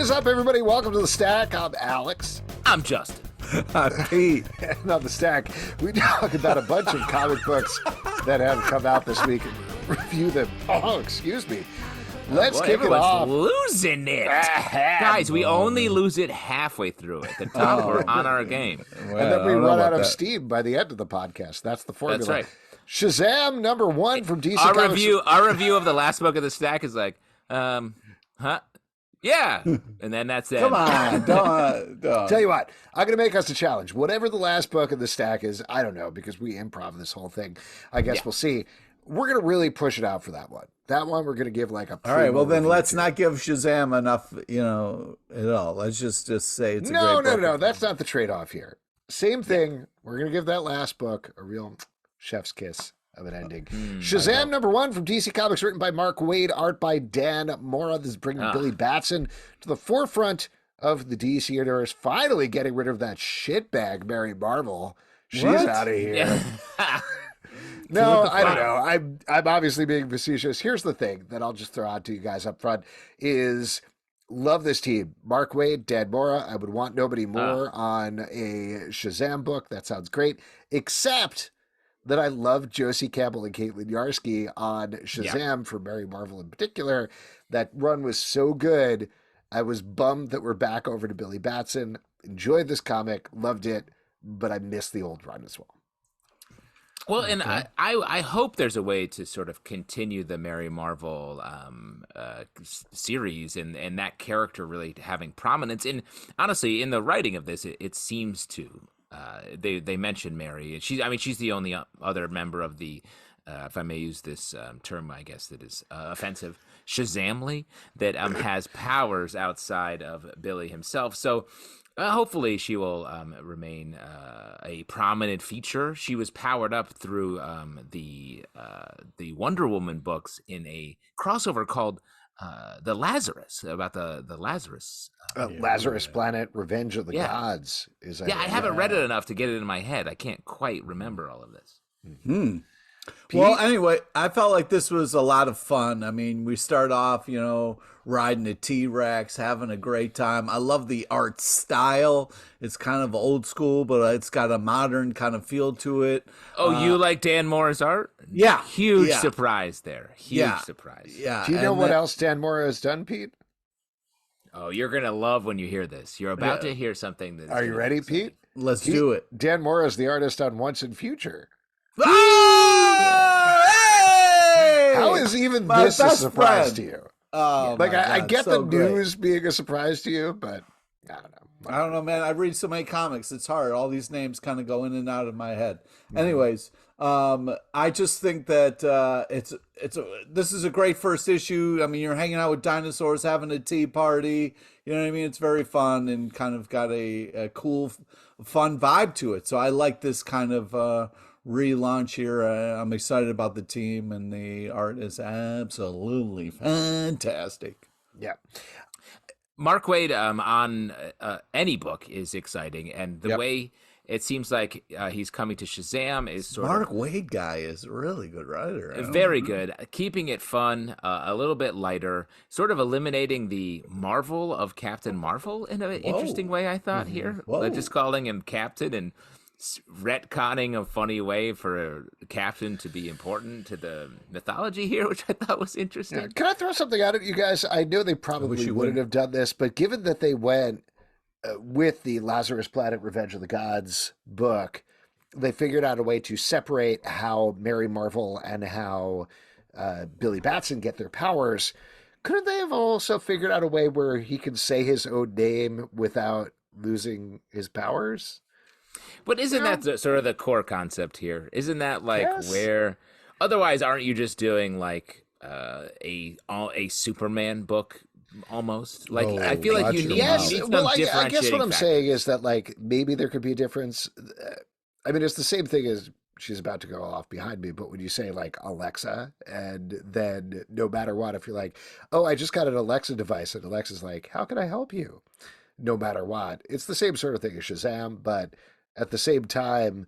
is up, everybody? Welcome to The Stack. I'm Alex. I'm Justin. I'm Pete. And on The Stack, we talk about a bunch of comic books that have come out this week and review them. Oh, excuse me. Let's kick it off. Losing it. Guys, we only lose it halfway through it. The top, we're on our game. Well, and then we run out of steam by the end of the podcast. That's the formula. That's right. Shazam #1 from DC our Comics. Our review of the last book of The Stack is like, huh? Yeah. And then that's it. Come on. Don't. Tell you what, I'm going to make us a challenge. Whatever the last book of The Stack is, I don't know, because we improv this whole thing. I guess we'll see. We're going to really push it out for that one. That one we're going to give like a... All right, well then let's not give Shazam enough, at all. Let's just say it's a great book. No. That's not the trade-off here. Same thing. Yeah. We're going to give that last book a real chef's kiss of an ending. Shazam #1 from DC Comics, written by Mark Waid, art by Dan Mora. This is bringing Billy Batson to the forefront of the DC universe, finally getting rid of that shitbag Mary Marvel. She's out of here. Yeah. No, I don't know. I'm obviously being facetious. Here's the thing that I'll just throw out to you guys up front is love this team. Mark Waid, Dan Mora. I would want nobody more on a Shazam book. That sounds great. Except that I love Josie Campbell and Caitlin Yarsky on Shazam for Mary Marvel in particular. That run was so good. I was bummed that we're back over to Billy Batson. Enjoyed this comic, loved it, but I missed the old run as well. Well, and I hope there's a way to sort of continue the Mary Marvel series and that character really having prominence. And honestly, in the writing of this, it seems to. They mention Mary. She's the only other member of the, if I may use this term, I guess that is offensive, Shazamly, that has powers outside of Billy himself. So hopefully she will remain a prominent feature. She was powered up through the Wonder Woman books in a crossover called The Lazarus, about the Lazarus. Lazarus Planet, Revenge of the Gods. I haven't read it enough to get it in my head. I can't quite remember all of this. Mm-hmm. Well, anyway, I felt like this was a lot of fun. I mean, we start off, riding a T-Rex, having a great time. I love the art style. It's kind of old school, but it's got a modern kind of feel to it. Oh, you like Dan Mora's art? Yeah. Huge surprise there. Huge surprise. Yeah. Do you know what else Dan Mora has done, Pete? Oh, you're going to love when you hear this. You're about to hear something. Are you ready, Pete? Let's do it. Dan Mora is the artist on Once and Future. Oh, hey! How is even this a surprise to you? Oh, I get the news being a surprise to you, but I don't know. I don't know, man. I read so many comics. It's hard. All these names kind of go in and out of my head. Anyways, I just think that this is a great first issue. I mean, you're hanging out with dinosaurs, having a tea party. You know what I mean? It's very fun and kind of got a cool, fun vibe to it. So I like this kind of relaunch here. I'm excited about the team, and the art is absolutely fantastic. Yeah. Mark Waid on any book is exciting, and the way it seems like he's coming to Shazam is sort Mark Waid guy is a really good writer. Very good, keeping it fun, a little bit lighter, sort of eliminating the Marvel of Captain Marvel in an interesting way, I thought here. Like just calling him Captain and retconning a funny way for a captain to be important to the mythology here, which I thought was interesting. Yeah. Can I throw something out at you guys? I know they probably wouldn't have done this, but given that they went with the Lazarus Planet Revenge of the Gods book, they figured out a way to separate how Mary Marvel and how Billy Batson get their powers. Couldn't they have also figured out a way where he can say his own name without losing his powers? But isn't that sort of the core concept here? Isn't that where? Otherwise, aren't you just doing like a Superman book almost? Like I feel like you need some I guess what I'm saying is that like maybe there could be a difference. I mean, it's the same thing as she's about to go off behind me, but when you say like Alexa, and then no matter what, if you're like, oh, I just got an Alexa device, and Alexa's like, how can I help you? No matter what, it's the same sort of thing as Shazam, but at the same time,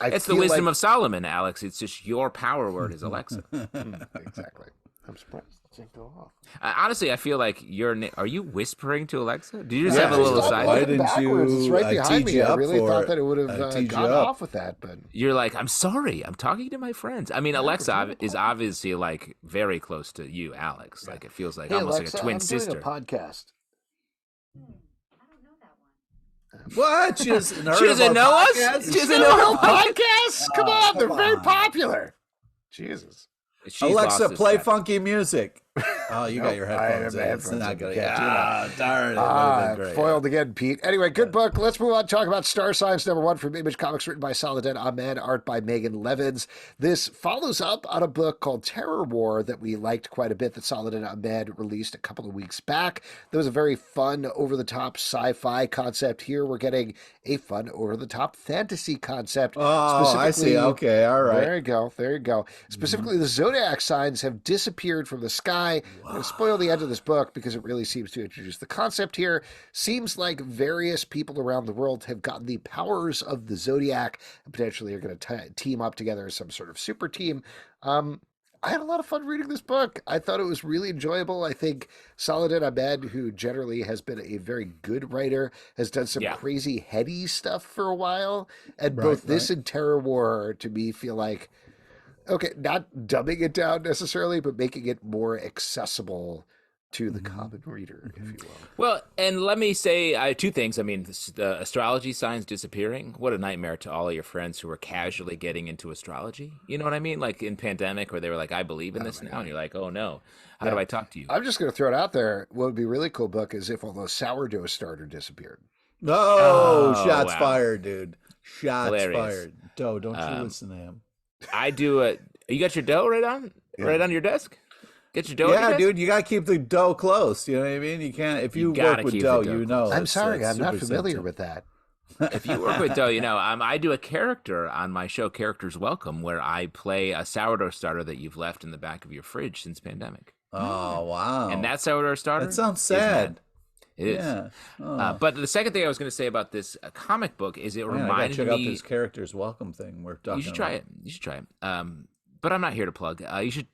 it's the wisdom of Solomon, Alex. It's just your power word is Alexa. Exactly. I'm surprised. Honestly, I feel like are you whispering to Alexa? Did you just have a little side? Why didn't you? It's right behind me. I really thought that it would have teed gone you up. off with that, but You're like, I'm sorry. I'm talking to my friends. I mean, Alexa is obviously like very close to you, Alex. Like it feels like almost Alexa, like a twin I'm sister. doing a podcast. What? She doesn't know us? us? She doesn't know our Podcasts? Come on, they're very popular. Jesus. Alexa, play funky music. Oh, you got your headphones in. It's not good. Darn it. Foiled again, Pete. Anyway, good book. Let's move on to talk about Starsigns #1 from Image Comics, written by Saladin, Ahmed, art by Megan Levens. This follows up on a book called Terror War that we liked quite a bit that Saladin Ahmed released a couple of weeks back. There was a very fun, over-the-top sci-fi concept. Here we're getting a fun, over-the-top fantasy concept. Oh, I see. Okay, all right. There you go. There you go. Specifically, the zodiac signs have disappeared from the sky. I'm going to spoil the end of this book because it really seems to introduce the concept here. Seems like various people around the world have gotten the powers of the zodiac and potentially are going to team up together as some sort of super team. I had a lot of fun reading this book. I thought it was really enjoyable. I think Saladin Ahmed, who generally has been a very good writer, has done some crazy heady stuff for a while. And both this and Terror War, to me, feel like, okay, not dumbing it down necessarily, but making it more accessible to the common reader, if you will. Well, and let me say two things. I mean, the astrology signs disappearing. What a nightmare to all of your friends who are casually getting into astrology. You know what I mean? Like in pandemic where they were like, I believe in this now. And you're like, oh no, how do I talk to you? I'm just going to throw it out there. What would be a really cool book is if all those sourdough starter disappeared. Oh, shots fired, dude. Shots Hilarious. fired. Don't you listen to him. I do you got your dough right on your desk? Get your dough. Yeah, dude, you gotta keep the dough close. You know what I mean? You can't if you work with dough, you know. I'm sorry, I'm not familiar with that. If you work with dough, you know. I do a character on my show, Characters Welcome, where I play a sourdough starter that you've left in the back of your fridge since pandemic. Oh wow! And that sourdough starter. That sounds sad. It is. Yeah. Oh. But the second thing I was going to say about this comic book is it reminded check me. out this Characters Welcome thing we're talking. You should try it. You should try it. But I'm not here to plug. You should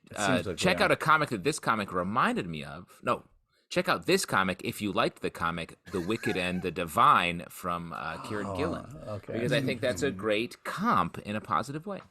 check out a comic that this comic reminded me of. No, check out this comic if you liked the comic, The Wicked and the Divine from Kieran Gillen. Okay. Because I think that's a great comp in a positive way.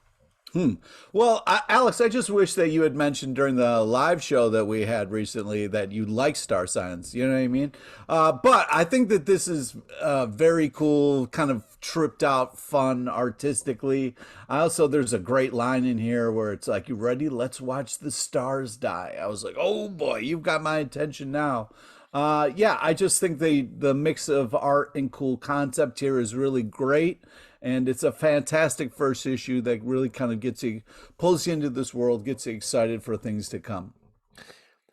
Well, Alex, I just wish that you had mentioned during the live show that we had recently that you like Starsigns. You know what I mean? But I think that this is very cool, kind of tripped out, fun, artistically. Also, there's a great line in here where it's like, "You ready? Let's watch the stars die." I was like, "Oh boy, you've got my attention now." Yeah, I just think the mix of art and cool concept here is really great. And it's a fantastic first issue that really kind of pulls you into this world, gets you excited for things to come.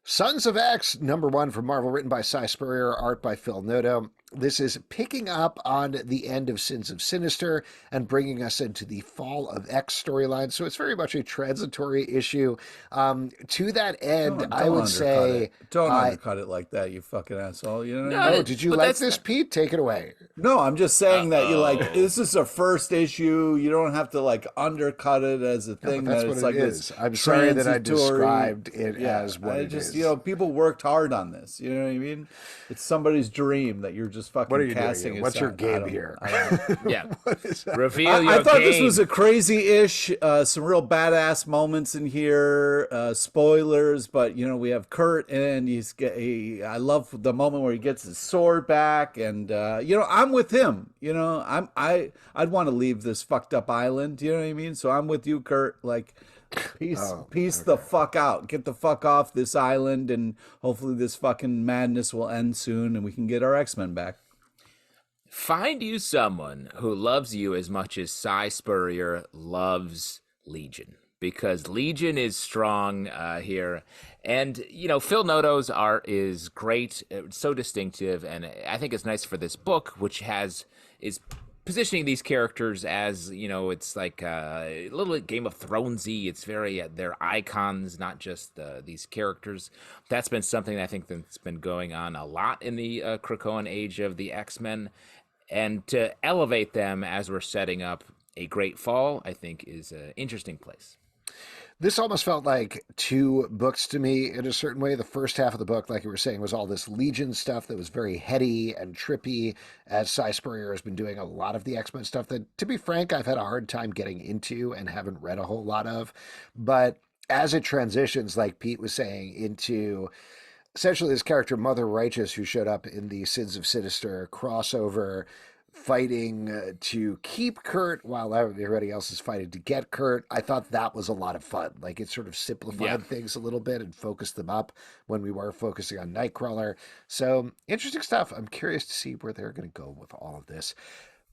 Sons of X, #1 from Marvel, written by Si Spurrier, art by Phil Noto. This is picking up on the end of Sins of Sinister and bringing us into the Fall of X storyline. So it's very much a transitory issue. To that end, I would say... Don't undercut it like that, you fucking asshole. You know what I mean? Did you like this, Pete? Take it away. No, I'm just saying that you like, this is a first issue. You don't have to like undercut it as a thing. That's that what it's it like is. I'm sorry that I described it as what it just, is. You know, people worked hard on this. You know what I mean? It's somebody's dream that you're just fucking What are you casting. doing? What's your game here? Yeah. What is that? Reveal your I thought game. this was a crazy-ish, some real badass moments in here. Spoilers, but you know we have Kurt, and I love the moment where he gets his sword back, and you know I'm with him. You know I'd want to leave this fucked up island. You know what I mean? So I'm with you, Kurt. Like. Peace the fuck out. Get the fuck off this island, and hopefully this fucking madness will end soon, and we can get our X-Men back. Find you someone who loves you as much as Si Spurrier loves Legion, because Legion is strong here. And, you know, Phil Noto's art is great, so distinctive, and I think it's nice for this book, which is positioning these characters as, you know, it's like a little Game of Thronesy. It's very, they're icons, not just these characters. That's been something I think that's been going on a lot in the Krakoan age of the X-Men. And to elevate them as we're setting up a great fall, I think is an interesting place. This almost felt like two books to me in a certain way. The first half of the book, like you were saying, was all this Legion stuff that was very heady and trippy, as Si Spurrier has been doing a lot of the X-Men stuff that, to be frank, I've had a hard time getting into and haven't read a whole lot of. But as it transitions, like Pete was saying, into essentially this character, Mother Righteous, who showed up in the Sins of Sinister crossover, fighting to keep Kurt while everybody else is fighting to get Kurt. I thought that was a lot of fun. Like, it sort of simplified things a little bit and focused them up when we were focusing on Nightcrawler. So interesting stuff. I'm curious to see where they're going to go with all of this.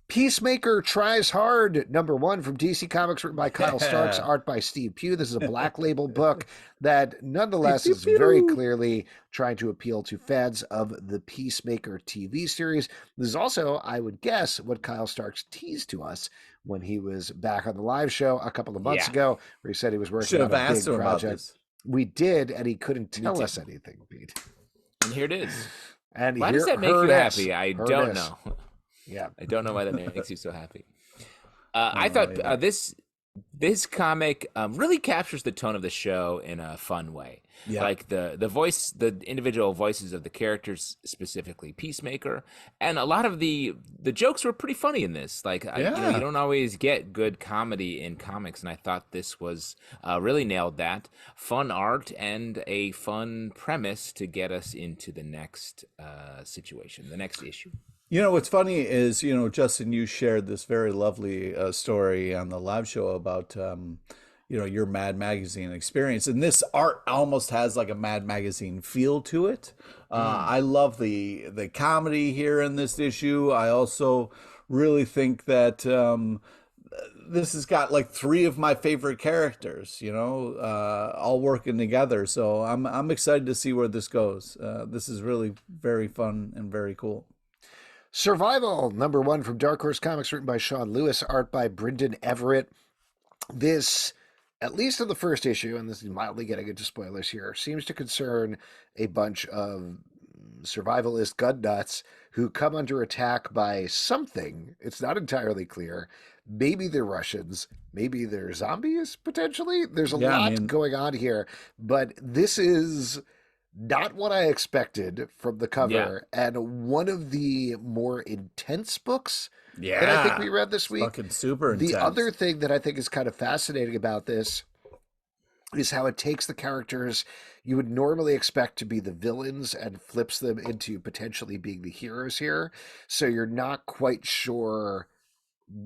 Peacemaker Tries Hard, #1 from DC Comics, written by Kyle Starks, art by Steve Pugh. This is a Black Label book that nonetheless is very clearly trying to appeal to fans of the Peacemaker TV series. This is also, I would guess, what Kyle Starks teased to us when he was back on the live show a couple of months ago, where he said he was working on a big project. We did, and he couldn't tell us anything, Pete. And here it is. And why does that make you happy? I don't know. Yeah, I don't know why that makes you so happy. I thought this comic really captures the tone of the show in a fun way. Yeah. Like the individual voices of the characters, specifically Peacemaker, and a lot of the jokes were pretty funny in this. Like you don't always get good comedy in comics, and I thought this was really nailed that. Fun art and a fun premise to get us into the next situation, the next issue. You know, what's funny is, Justin, you shared this very lovely story on the live show about, your Mad Magazine experience. And this art almost has like a Mad Magazine feel to it. I love the comedy here in this issue. I also really think that this has got like 3 of my favorite characters, all working together. So I'm excited to see where this goes. This is really very fun and very cool. Survival, #1 from Dark Horse Comics, written by Sean Lewis, art by Bryndon Everett. This, at least in the first issue, and this is mildly getting into spoilers here, seems to concern a bunch of survivalist gun nuts who come under attack by something. It's not entirely clear. Maybe they're Russians. Maybe they're zombies, potentially. There's a lot going on here, but this is not what I expected from the cover, and one of the more intense books that I think we read this week. Fucking super intense. The other thing that I think is kind of fascinating about this is how it takes the characters you would normally expect to be the villains and flips them into potentially being the heroes here. So you're not quite sure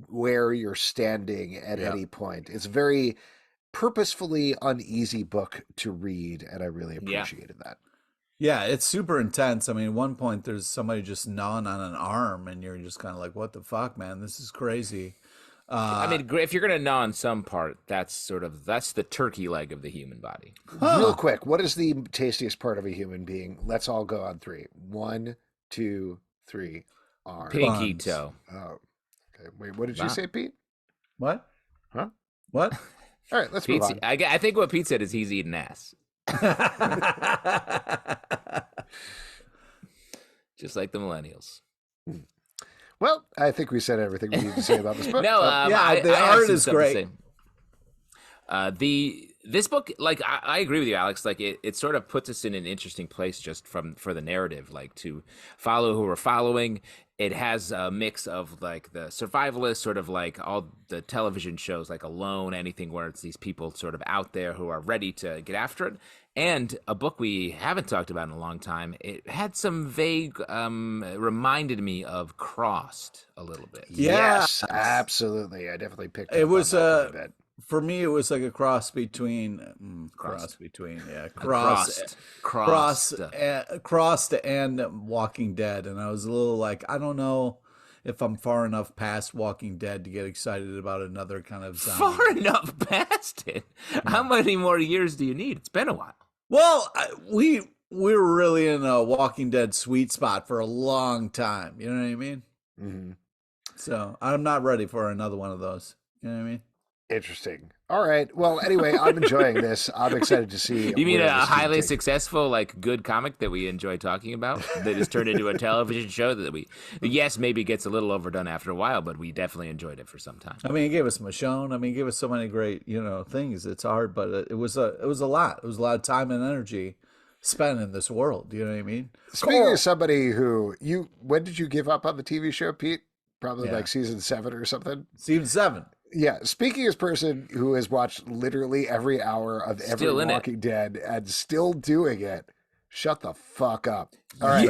where you're standing at any point. It's very purposefully uneasy book to read, and I really appreciated that. Yeah, it's super intense. I mean, at one point there's somebody just gnawing on an arm, and you're just kind of like, what the fuck, man? This is crazy. I mean, if you're gonna gnaw on some part, that's the turkey leg of the human body. Real quick, what is the tastiest part of a human being? Let's all go on 3. 1, 2, 3. Arm. Pinky toe. Oh, okay. Wait, what did you say, Pete? What? Huh? What? All right, let's move on. I think what Pete said is he's eating ass. Just like the millennials. Well, I think we said everything we need to say about this book. No, the art is great. This book, like I agree with you, Alex. Like it sort of puts us in an interesting place just for the narrative, like to follow who we're following. It has a mix of like the survivalist, sort of like all the television shows, like Alone, anything where it's these people sort of out there who are ready to get after it. And a book we haven't talked about in a long time. It had some vague, reminded me of Crossed a little bit. Yes, absolutely. I definitely picked up it was on that a bit. For me, it was like a cross between Crossed and Walking Dead, and I was a little like, I don't know if I'm far enough past Walking Dead to get excited about another kind of zombie. Far enough past it? How many more years do you need? It's been a while. Well, we were really in a Walking Dead sweet spot for a long time. You know what I mean? Mm-hmm. So I'm not ready for another one of those. You know what I mean? Interesting. All right. Well, anyway, I'm enjoying this. I'm excited to see. You mean where a this highly takes- successful, like, good comic that we enjoy talking about that is turned into a television show that yes, maybe gets a little overdone after a while, but we definitely enjoyed it for some time. I mean, it gave us Michonne. I mean, it gave us so many great, things. It's hard, but it was a lot. It was a lot of time and energy spent in this world. You know what I mean? Speaking of somebody who when did you give up on the TV show, Pete? Probably Yeah. like season 7 or something. Season 7. Yeah, speaking as person who has watched literally every hour of every Still in it. Walking Dead and still doing it, shut the fuck up. All right.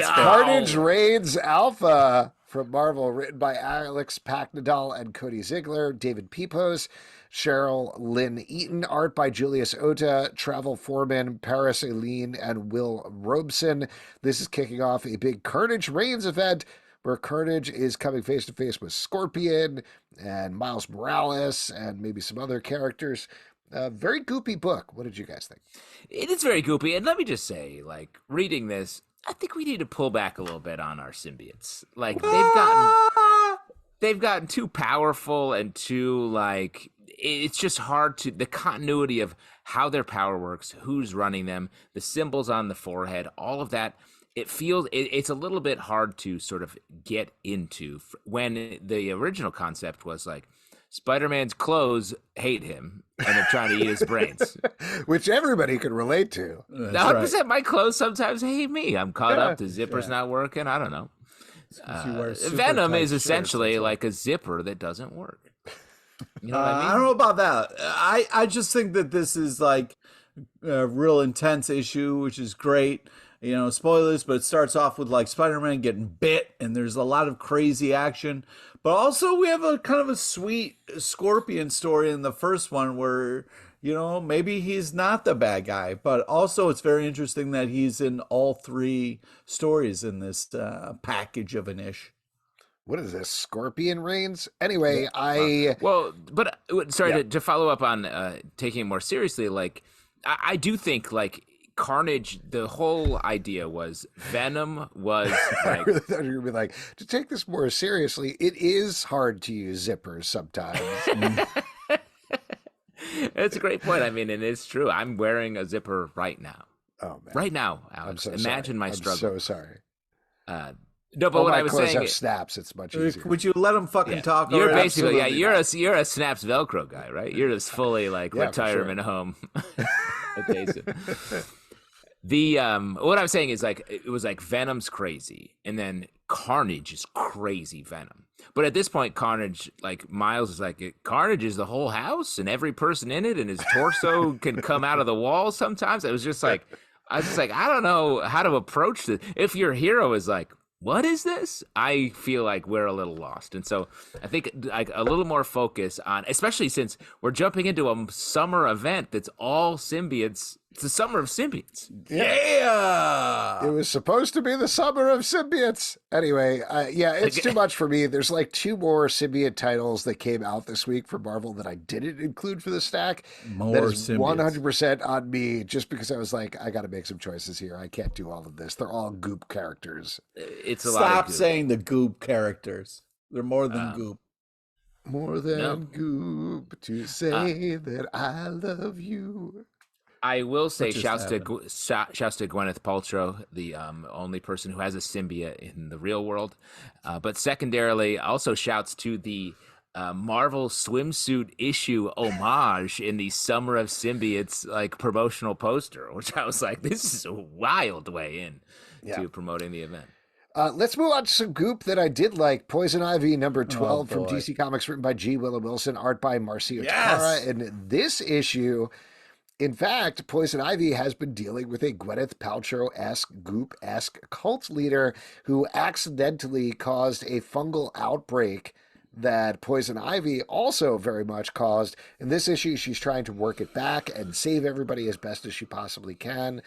Carnage Reigns Alpha from Marvel, written by Alex Paknadel and Cody Ziglar, David Pepose, Cheryl, Lynn, Eaton, art by Julius Ohta, Travel Foreman, Paris Alleyne, and Will Robson. This is kicking off a big Carnage Reigns event where Carnage is coming face to face with Scorpion and Miles Morales and maybe some other characters. Very goopy book. What did you guys think? It is very goopy, and let me just say, like, reading this, I think we need to pull back a little bit on our symbiotes. Like, they've gotten too powerful and too, like, it's just hard to, the continuity of how their power works, who's running them, the symbols on the forehead, all of that. It feels it's a little bit hard to sort of get into when the original concept was like Spider-Man's clothes hate him and they're trying to eat his brains, which everybody could relate to. 100%. Right. My clothes sometimes hate me. I'm caught up. The zipper's Yeah. not working. I don't know. Venom is essentially like a zipper that doesn't work. You know what I mean? I don't know about that. I just think that this is like a real intense issue, which is great. Spoilers, but it starts off with like Spider-Man getting bit, and there's a lot of crazy action. But also we have a kind of a sweet Scorpion story in the first one where, maybe he's not the bad guy. But also it's very interesting that he's in all 3 stories in this package of an ish. What is this, Scorpion Reigns? Anyway, to follow up on taking it more seriously, like, I do think, like, Carnage, the whole idea was Venom was like... I really thought you were going to be like, to take this more seriously, it is hard to use zippers sometimes. That's a great point. I mean, and it's true. I'm wearing a zipper right now. Oh, man. Right now, Alex. Imagine my struggle. I'm so sorry. No, but what I was saying have snaps. It's much easier. Would you let him fucking talk? You're basically, you're a Snaps Velcro guy, right? You're just fully like retirement home adjacent. What I'm saying is, like, it was like Venom's crazy, and then Carnage is crazy Venom. But at this point, Carnage, like, Miles is like, Carnage is the whole house and every person in it, and his torso can come out of the wall sometimes. I was just like, I don't know how to approach this. If your hero is like, what is this? I feel like we're a little lost. And so I think, like, a little more focus on, especially since we're jumping into a summer event that's all symbiotes. It's the summer of symbiotes. Yeah. It was supposed to be the summer of symbiotes. Anyway, it's too much for me. There's like 2 more symbiote titles that came out this week for Marvel that I didn't include for the stack. That is symbiotes. 100% on me, just because I was like, I got to make some choices here. I can't do all of this. They're all goop characters. It's a Stop lot of goop. saying the goop characters. They're more than goop. More than goop to say that I love you. I will say shouts to Gwyneth Paltrow, the only person who has a symbiote in the real world. But secondarily, also shouts to the Marvel swimsuit issue homage in the Summer of Symbiotes like promotional poster, which I was like, this is a wild way in to promoting the event. Let's move on to some goop that I did like. Poison Ivy number 12 from DC Comics, written by G. Willow Wilson, art by Marcio Takara. And this issue, in fact, Poison Ivy has been dealing with a Gwyneth Paltrow-esque, goop-esque cult leader who accidentally caused a fungal outbreak that Poison Ivy also very much caused. In this issue, she's trying to work it back and save everybody as best as she possibly can.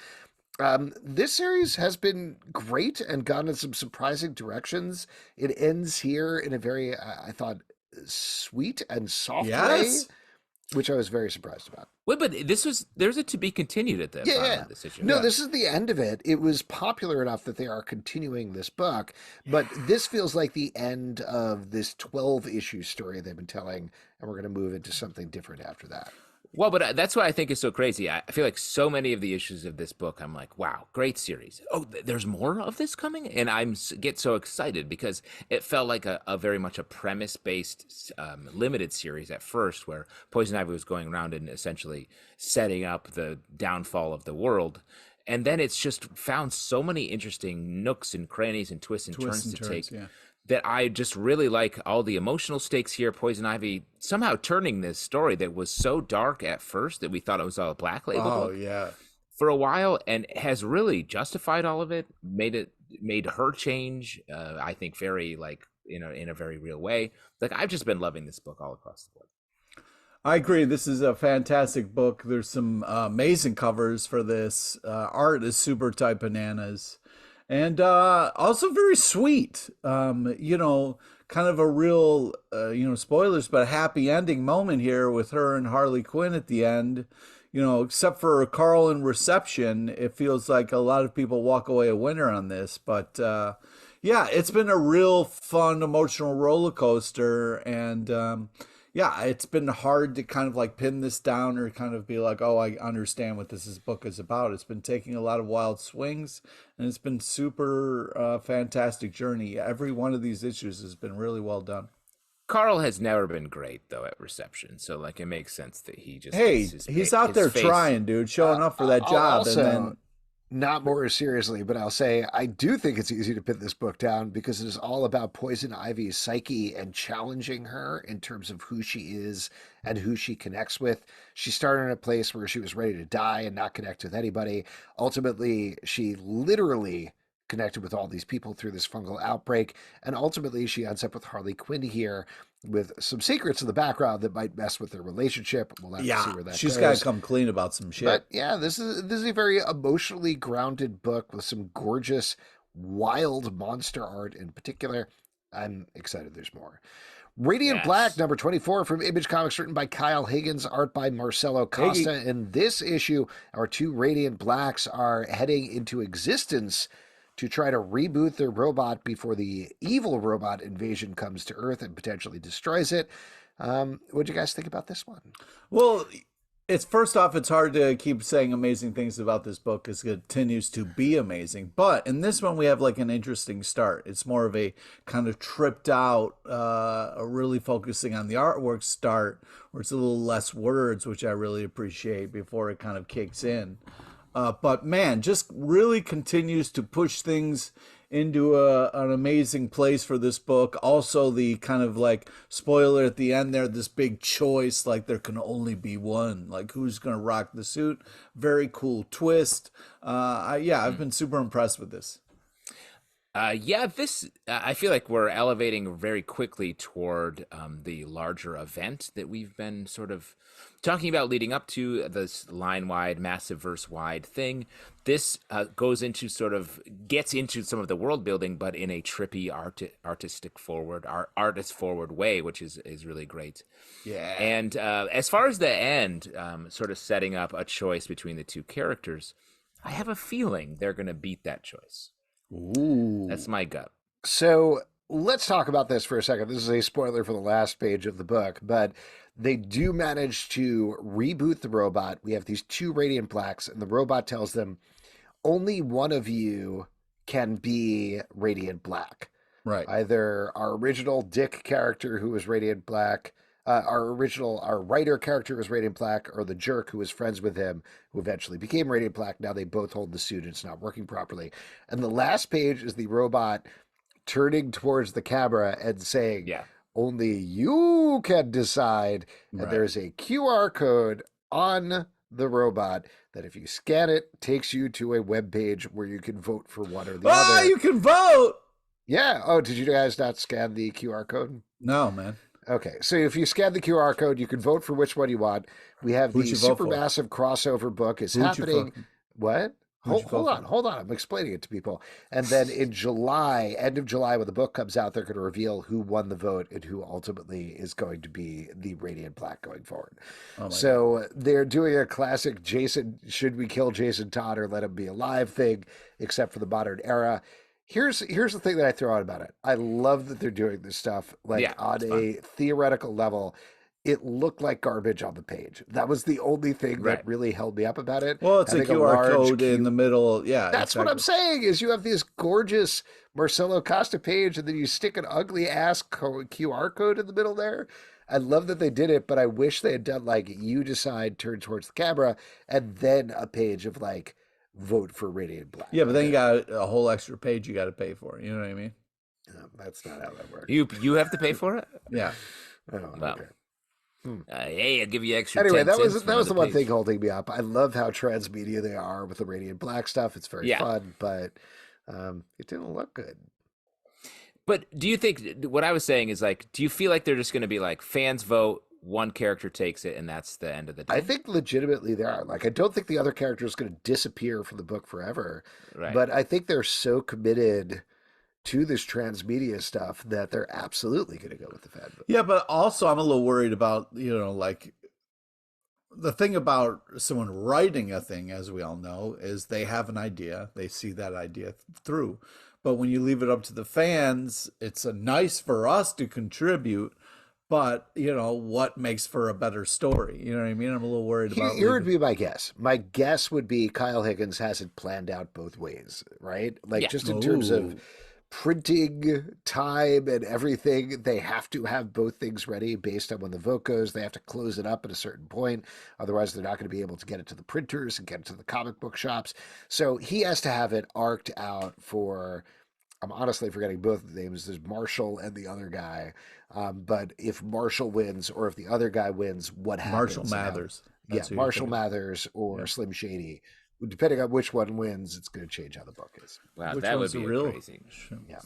This series has been great and gone in some surprising directions. It ends here in a very, I thought, sweet and soft way. which I was very surprised about. Wait, but there's a to be continued at the bottom of this issue. No, this is the end of it. It was popular enough that they are continuing this book, but this feels like the end of this 12-issue story they've been telling, and we're going to move into something different after that. Well, but that's what I think is so crazy. I feel like so many of the issues of this book, I'm like, wow, great series. Oh, there's more of this coming? And I get so excited because it felt like a very much a premise-based limited series at first, where Poison Ivy was going around and essentially setting up the downfall of the world. And then it's just found so many interesting nooks and crannies and twists and turns to take. Yeah. That I just really like all the emotional stakes here. Poison Ivy somehow turning this story that was so dark at first that we thought it was all a Black Label book for a while, and has really justified all of it, made her change, I think very in a very real way. Like, I've just been loving this book all across the board. I agree. This is a fantastic book. There's some amazing covers for this. Art is super type bananas. And also very sweet, kind of a real, spoilers, but a happy ending moment here with her and Harley Quinn at the end. Except for Carl and Reception, it feels like a lot of people walk away a winner on this. But it's been a real fun, emotional roller coaster. And it's been hard to kind of like pin this down or kind of be like, oh, I understand what this book is about. It's been taking a lot of wild swings, and it's been super fantastic journey. Every one of these issues has been really well done. Carl has never been great though at Reception, so like it makes sense that he just he's out there trying, dude, showing up for that job. Also, and then not more seriously, but I'll say I do think it's easy to pin this book down because it is all about Poison Ivy's psyche and challenging her in terms of who she is and who she connects with. She started in a place where she was ready to die and not connect with anybody. Ultimately, she literally connected with all these people through this fungal outbreak, and ultimately she ends up with Harley Quinn here with some secrets in the background that might mess with their relationship. We'll have to see where that goes. She's got to come clean about some shit. But yeah, this is a very emotionally grounded book with some gorgeous, wild monster art in particular. I'm excited there's more. Radiant Black, number 24 from Image Comics, written by Kyle Higgins, art by Marcelo Costa. In this issue, our two Radiant Blacks are heading into existence to try to reboot their robot before the evil robot invasion comes to Earth and potentially destroys it. What do you guys think about this one? Well, first off, it's hard to keep saying amazing things about this book because it continues to be amazing. But in this one, we have like an interesting start. It's more of a kind of tripped out, really focusing on the artwork start, where it's a little less words, which I really appreciate before it kind of kicks in. But man, just really continues to push things into an amazing place for this book. Also, the kind of like spoiler at the end there, this big choice, like there can only be one, like who's going to rock the suit. Very cool twist. I've been super impressed with this. I feel like we're elevating very quickly toward the larger event that we've been sort of talking about leading up to this line-wide, massive verse-wide thing. This gets into some of the world building, but in a trippy, artist-forward way, which is really great. Yeah. And as far as the end, sort of setting up a choice between the two characters, I have a feeling they're going to beat that choice. Ooh. That's my gut. So let's talk about this for a second. This is a spoiler for the last page of the book, but they do manage to reboot the robot. We have these two Radiant Blacks, and the robot tells them only one of you can be Radiant Black. Right. Either our original Dick character, who was Radiant Black, our writer character was Radiant Black, or the jerk who was friends with him, who eventually became Radiant Black. Now they both hold the suit, and it's not working properly. And the last page is the robot turning towards the camera and saying, only you can decide. Right. And there's a QR code on the robot that if you scan it, takes you to a web page where you can vote for one or the other. You can vote! Yeah. Oh, did you guys not scan the QR code? No, man. Okay, so if you scan the QR code, you can vote for which one you want. We have the Supermassive crossover book is happening. What? Hold on. I'm explaining it to people. And then in July, end of July, when the book comes out, they're going to reveal who won the vote and who ultimately is going to be the Radiant Black going forward. So they're doing a classic should we kill Jason Todd or let him be alive thing, except for the modern era. Here's the thing that I throw out about it. I love that they're doing this stuff on a theoretical level. It looked like garbage on the page. That was the only thing that really held me up about it. Well, it's a QR code in the middle. Yeah, that's what I'm saying. Is you have this gorgeous Marcelo Costa page, and then you stick an ugly ass QR code in the middle there. I love that they did it, but I wish they had done you decide, turn towards the camera, and then a page of vote for Radiant Black. Yeah, but then you got a whole extra page you got to pay for. You know what I mean? No, that's not how that works. You have to pay for it? Yeah. Oh, wow. Okay. Hey, I'll give you extra. Anyway, 10 that was cents the one thing holding me up. I love how transmedia they are with the Radiant Black stuff. It's very fun, but it didn't look good. But do you think what I was saying is do you feel like they're just going to be fans vote, one character takes it, and that's the end of the day? I think legitimately they are. I don't think the other character is going to disappear from the book forever. Right. But I think they're so committed to this transmedia stuff that they're absolutely going to go with the fan book. Yeah, but also I'm a little worried about, the thing about someone writing a thing, as we all know, is they have an idea. They see that idea through. But when you leave it up to the fans, it's nice for us to contribute. But, what makes for a better story? You know what I mean? I'm a little worried about Here would be my guess. My guess would be Kyle Higgins has it planned out both ways, right? Just in terms of printing time and everything, they have to have both things ready based on when the vote goes. They have to close it up at a certain point. Otherwise, they're not going to be able to get it to the printers and get it to the comic book shops. So he has to have it arced out for, I'm honestly forgetting both the names. There's Marshall and the other guy. But if Marshall wins or if the other guy wins, what happens? Marshall Mathers. Marshall Mathers or Slim Shady. Depending on which one wins, it's going to change how the book is. Wow, Which that would one's be real? crazy. Yeah.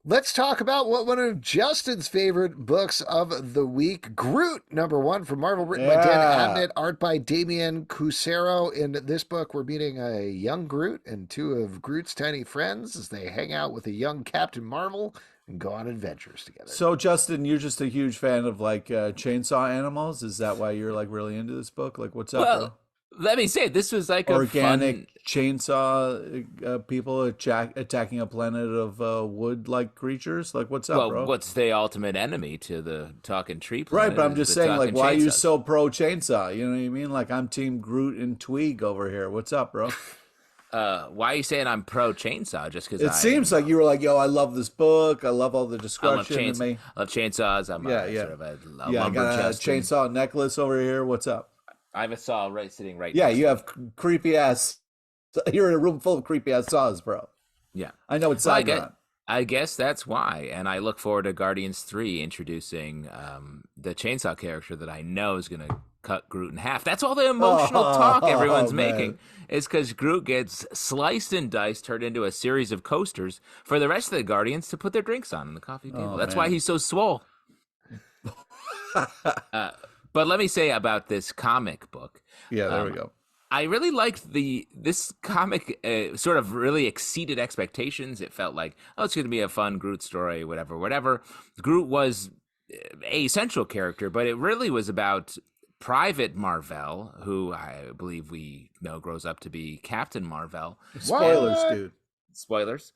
Let's talk about one of Justin's favorite books of the week, Groot, #1 from Marvel, written by Dan Abnett, art by Damian Couceiro. In this book, we're meeting a young Groot and two of Groot's tiny friends as they hang out with a young Captain Marvel and go on adventures together. So, Justin, you're just a huge fan of chainsaw animals. Is that why you're really into this book? What's up, bro? Let me say, this was organic chainsaw people attacking a planet of wood-like creatures. What's up, bro? What's the ultimate enemy to the talking tree planet? Right, but I'm just saying, why are you so pro chainsaw? You know what I mean? I'm Team Groot and Tweeg over here. What's up, bro? Why are you saying I'm pro chainsaw? Just because it seems like you were yo, I love this book. I love all the discussion. I love chainsaws. I'm sort of a I got a chainsaw necklace over here. What's up? I have a saw sitting right. Yeah, you have creepy ass. You're in a room full of creepy ass saws, bro. Yeah, I know it's side on. I guess that's why, and I look forward to Guardians 3 introducing the chainsaw character that I know is going to cut Groot in half. That's all the emotional talk everyone's making is because Groot gets sliced and diced, turned into a series of coasters for the rest of the Guardians to put their drinks on the coffee table. That's why he's so swole. But let me say about this comic book. Yeah, there we go. I really liked this comic. Sort of really exceeded expectations. It felt like, it's going to be a fun Groot story, whatever. Groot was a central character, but it really was about Private Marvel, who I believe we know grows up to be Captain Marvel. Spoilers, dude. Spoilers.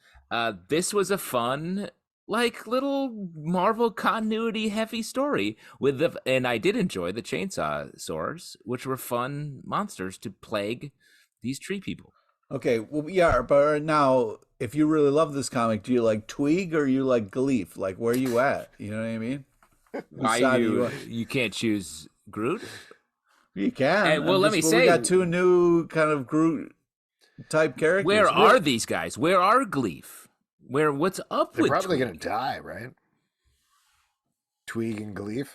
This was a fun, little Marvel continuity heavy story and I did enjoy the chainsaw swords, which were fun monsters to plague these tree people. Okay, well, yeah, but now, if you really love this comic, do you like Tweeg or you like Gleef? Where are you at? You know what I mean? Why you can't choose Groot? You can. Hey, let me say, we got two new kind of Groot type characters. Where are these guys? Where are Gleef? What's up They're with probably Tweeg? going to die, right? Tweeg and Gleef.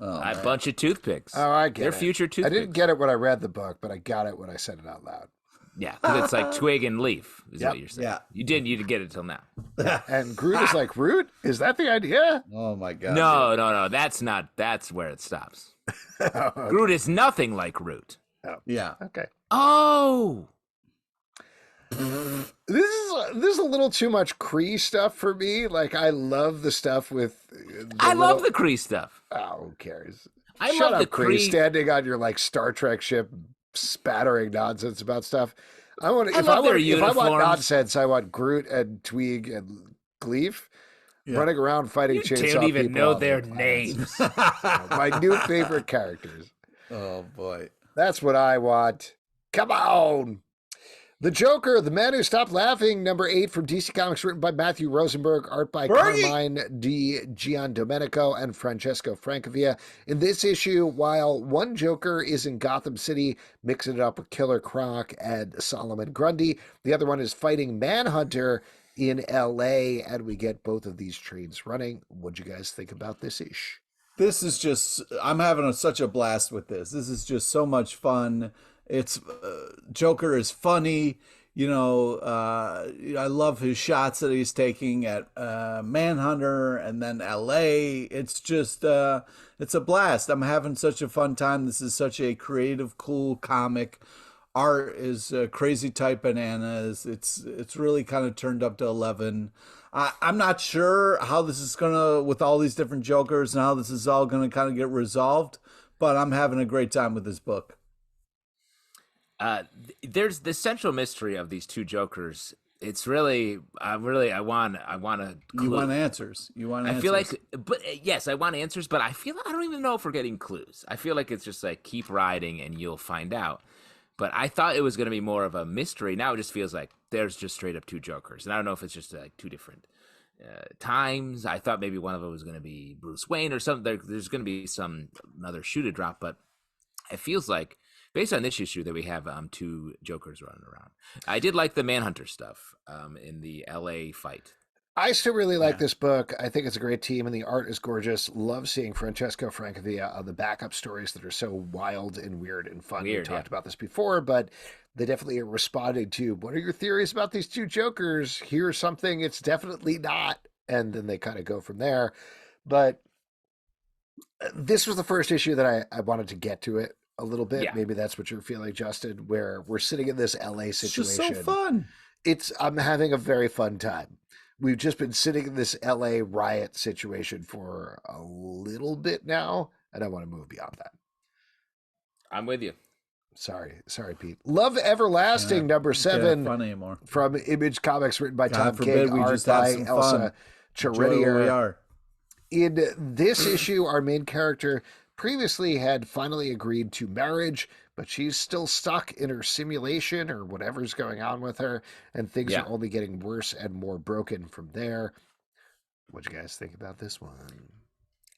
A bunch of toothpicks. Oh, I get They're it. future toothpicks. I didn't get it when I read the book, but I got it when I said it out loud. Yeah, because it's like Twig and Leaf is what you're saying. Yeah. You didn't get it till now. And Groot is like, Groot? Is that the idea? Oh, my God. No. That's where it stops. Okay. Groot is nothing like Root. Oh. Yeah. Okay. Oh! This is a little too much Kree stuff for me. Like, I love the stuff with. Love the Kree stuff. Oh, who cares? I Shut love up, the Kree standing on your like Star Trek ship, spattering nonsense about stuff. I want. I love their if I want uniforms. nonsense, I want Groot and Tweeg and Gleef running around fighting chainsaw Don't even people know on their planets. names. My new favorite characters. Oh boy. That's what I want. Come on. The Joker, The Man Who Stopped Laughing, number 8 from DC Comics, written by Matthew Rosenberg, art by Carmine Di Giandomenico and Francesco Francavilla. In this issue, while one Joker is in Gotham City, mixing it up with Killer Croc and Solomon Grundy, the other one is fighting Manhunter in LA, and we get both of these trains running. What'd you guys think about this ish? This is just, I'm having such a blast with this. This is just so much fun. It's Joker is funny, you know. I love his shots that he's taking at Manhunter and then L.A. It's just it's a blast. I'm having such a fun time. This is such a creative, cool comic. Art is crazy type bananas. It's really kind of turned up to 11. I'm not sure how this is gonna, with all these different Jokers, and how this is all gonna kind of get resolved. But I'm having a great time with this book. There's the central mystery of these two Jokers. It's really, I want to. You want answers. You want answers. I feel like, but yes, I want answers, but I don't even know if we're getting clues. I feel like it's just like keep riding and you'll find out. But I thought it was going to be more of a mystery. Now it just feels like there's just straight up two Jokers, and I don't know if it's just like two different times. I thought maybe one of them was going to be Bruce Wayne or something. There's going to be another shoe to drop, but it feels like, based on this issue, that we have two Jokers running around. I did like the Manhunter stuff in the LA fight. I still really like this book. I think it's a great team, and the art is gorgeous. Love seeing Francesco Francavilla on the backup stories that are so wild and weird and fun. We talked about this before, but they definitely are responding to, what are your theories about these two Jokers? Here's something it's definitely not. And then they kind of go from there. But this was the first issue that I wanted to get to it a little bit. Yeah. Maybe that's what you're feeling, Justin, where we're sitting in this LA situation. It's just so fun. I'm having a very fun time. We've just been sitting in this LA riot situation for a little bit now, and I want to move beyond that. I'm with you. Sorry, Pete. Love Everlasting, number 7 from Image Comics, written by Tom King, art by Elsa Charitier. In this issue, our main character previously had finally agreed to marriage, but she's still stuck in her simulation or whatever's going on with her, and things are only getting worse and more broken from there. What do you guys think about this one?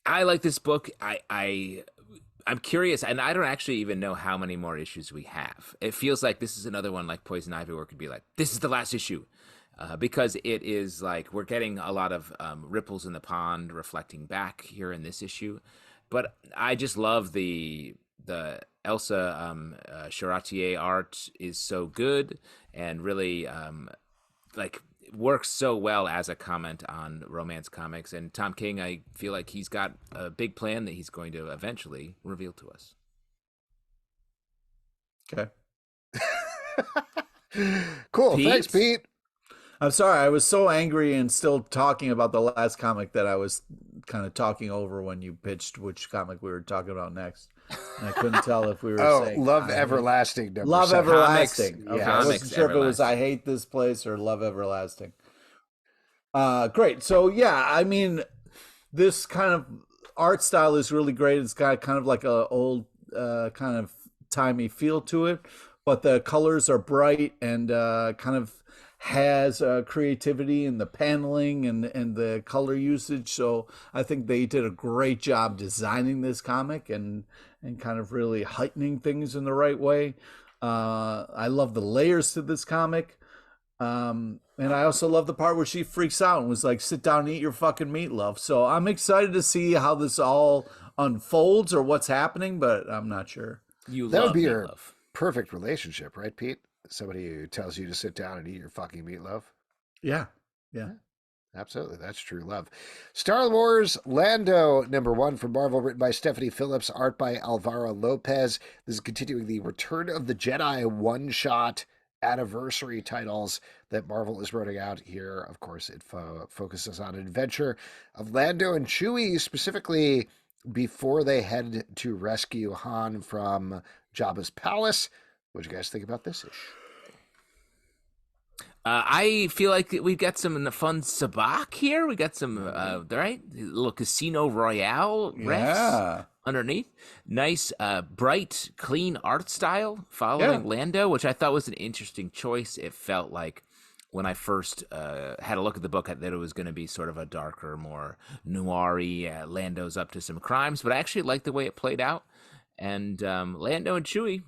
I like this book. I'm curious, and I don't actually even know how many more issues we have. It feels like this is another one like Poison Ivy, where it could be like, this is the last issue. Because it is like we're getting a lot of ripples in the pond reflecting back here in this issue. But I just love the Elsa Charitier art is so good and really like works so well as a comment on romance comics. And Tom King, I feel like he's got a big plan that he's going to eventually reveal to us. Okay. Cool. Pete? Thanks, Pete. I'm sorry. I was so angry and still talking about the last comic that I was kind of talking over when you pitched which comic we were talking about next. And I couldn't tell if we were saying Love Everlasting. Love 7. Everlasting. Comics, okay. I wasn't sure if it was I Hate This Place or Love Everlasting. Great. So yeah, I mean, this kind of art style is really great. It's got kind of like a old kind of timey feel to it, but the colors are bright and kind of has creativity in the paneling and the color usage. So I think they did a great job designing this comic and kind of really heightening things in the right way. I love the layers to this comic. And I also love the part where she freaks out and was like, sit down and eat your fucking meatloaf. So I'm excited to see how this all unfolds or what's happening, but I'm not sure. That would be your perfect relationship, right, Pete? Somebody who tells you to sit down and eat your fucking meatloaf. Yeah. Absolutely. That's true love. Star Wars Lando, number 1 from Marvel, written by Stephanie Phillips, art by Alvaro Lopez. This is continuing the Return of the Jedi one-shot anniversary titles that Marvel is running out here. Of course, it focuses on an adventure of Lando and Chewie, specifically before they head to rescue Han from Jabba's palace. What do you guys think about this ish? I feel like we've got some fun sabacc here. We got some, right? A little Casino Royale refs underneath. Nice, bright, clean art style following Lando, which I thought was an interesting choice. It felt like when I first had a look at the book that it was going to be sort of a darker, more noir-y, Lando's up to some crimes, but I actually liked the way it played out. And Lando and Chewie,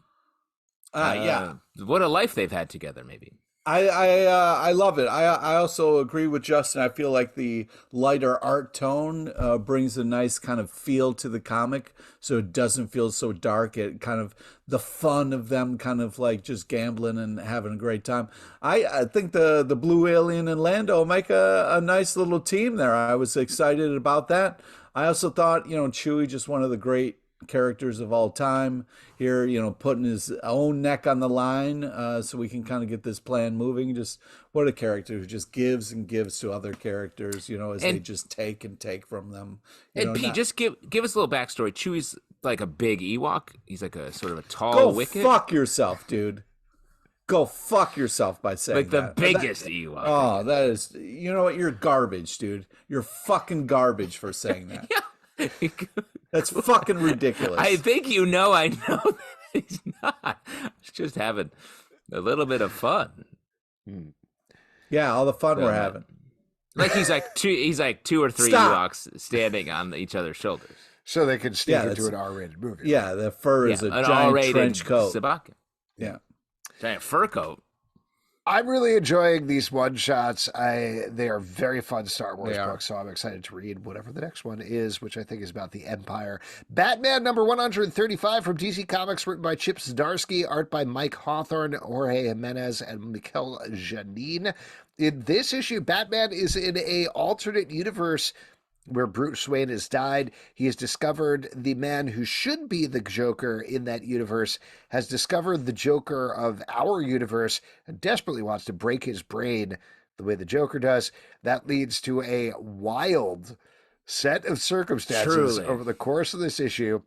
what a life they've had together, maybe. I love it. I also agree with Justin. I feel like the lighter art tone brings a nice kind of feel to the comic, so it doesn't feel so dark. It kind of the fun of them kind of like just gambling and having a great time. I think the Blue Alien and Lando make a nice little team there. I was excited about that. I also thought, Chewie, just one of the great characters of all time here, putting his own neck on the line so we can kind of get this plan moving. Just what a character who just gives and gives to other characters, as they just take and take from them. And Pete, just give us a little backstory. Chewie's like a big Ewok. He's like a sort of a tall wicket. Go fuck yourself, dude. Go fuck yourself by saying like the biggest Ewok. Oh, that is, you know what? You're garbage, dude. You're fucking garbage for saying that. Yeah. That's fucking ridiculous. I think I know that he's not. He's just having a little bit of fun. Yeah, all the fun we're having. Like he's like two or three Ewoks standing on each other's shoulders. So they can sneak into an R-rated movie. Yeah, the fur is a an giant R-rated trench coat. Sabacc. Yeah. Giant fur coat. I'm really enjoying these one-shots. They are very fun Star Wars books, so I'm excited to read whatever the next one is, which I think is about the Empire. Batman number 135 from DC Comics, written by Chip Zdarsky, art by Mike Hawthorne, Jorge Jimenez, and Mikel Janin. In this issue, Batman is in a alternate universe where Bruce Wayne has died. He has discovered the man who should be the Joker in that universe has discovered the Joker of our universe and desperately wants to break his brain the way the Joker does. That leads to a wild set of circumstances over the course of this issue.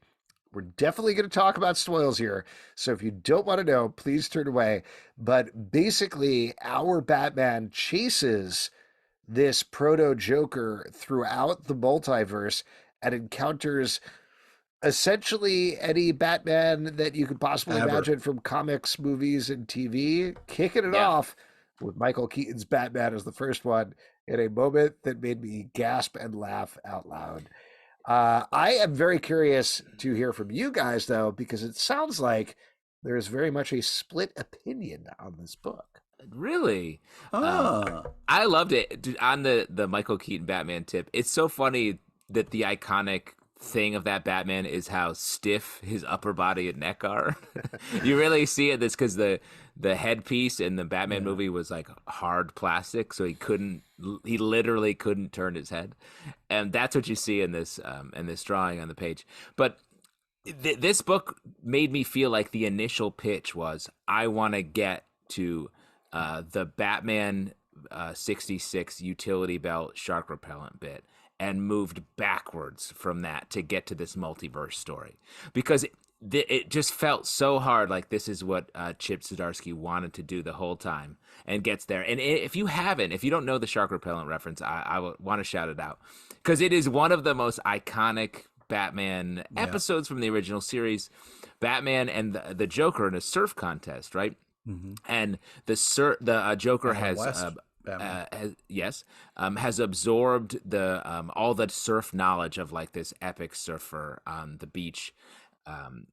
We're definitely going to talk about spoils here, so if you don't want to know, please turn away. But basically, our Batman chases this proto-Joker throughout the multiverse and encounters essentially any Batman that you could possibly imagine from comics, movies, and TV, kicking it off with Michael Keaton's Batman as the first one in a moment that made me gasp and laugh out loud. I am very curious to hear from you guys, though, because it sounds like there's very much a split opinion on this book. Really? I loved it. Dude, on the Michael Keaton Batman tip, it's so funny that the iconic thing of that Batman is how stiff his upper body and neck are. You really see it. That's because the headpiece in the Batman movie was like hard plastic, so he literally couldn't turn his head. And that's what you see in this drawing on the page. But this book made me feel like the initial pitch was, I want to get to the Batman 66 utility belt shark repellent bit and moved backwards from that to get to this multiverse story, because it just felt so hard like this is what Chip Zdarsky wanted to do the whole time, and gets there. And if you don't know the shark repellent reference, I want to shout it out, because it is one of the most iconic Batman episodes from the original series. Batman and the Joker in a surf contest, right? Mm-hmm. And the Joker has absorbed the all the surf knowledge of like this epic surfer on the beach,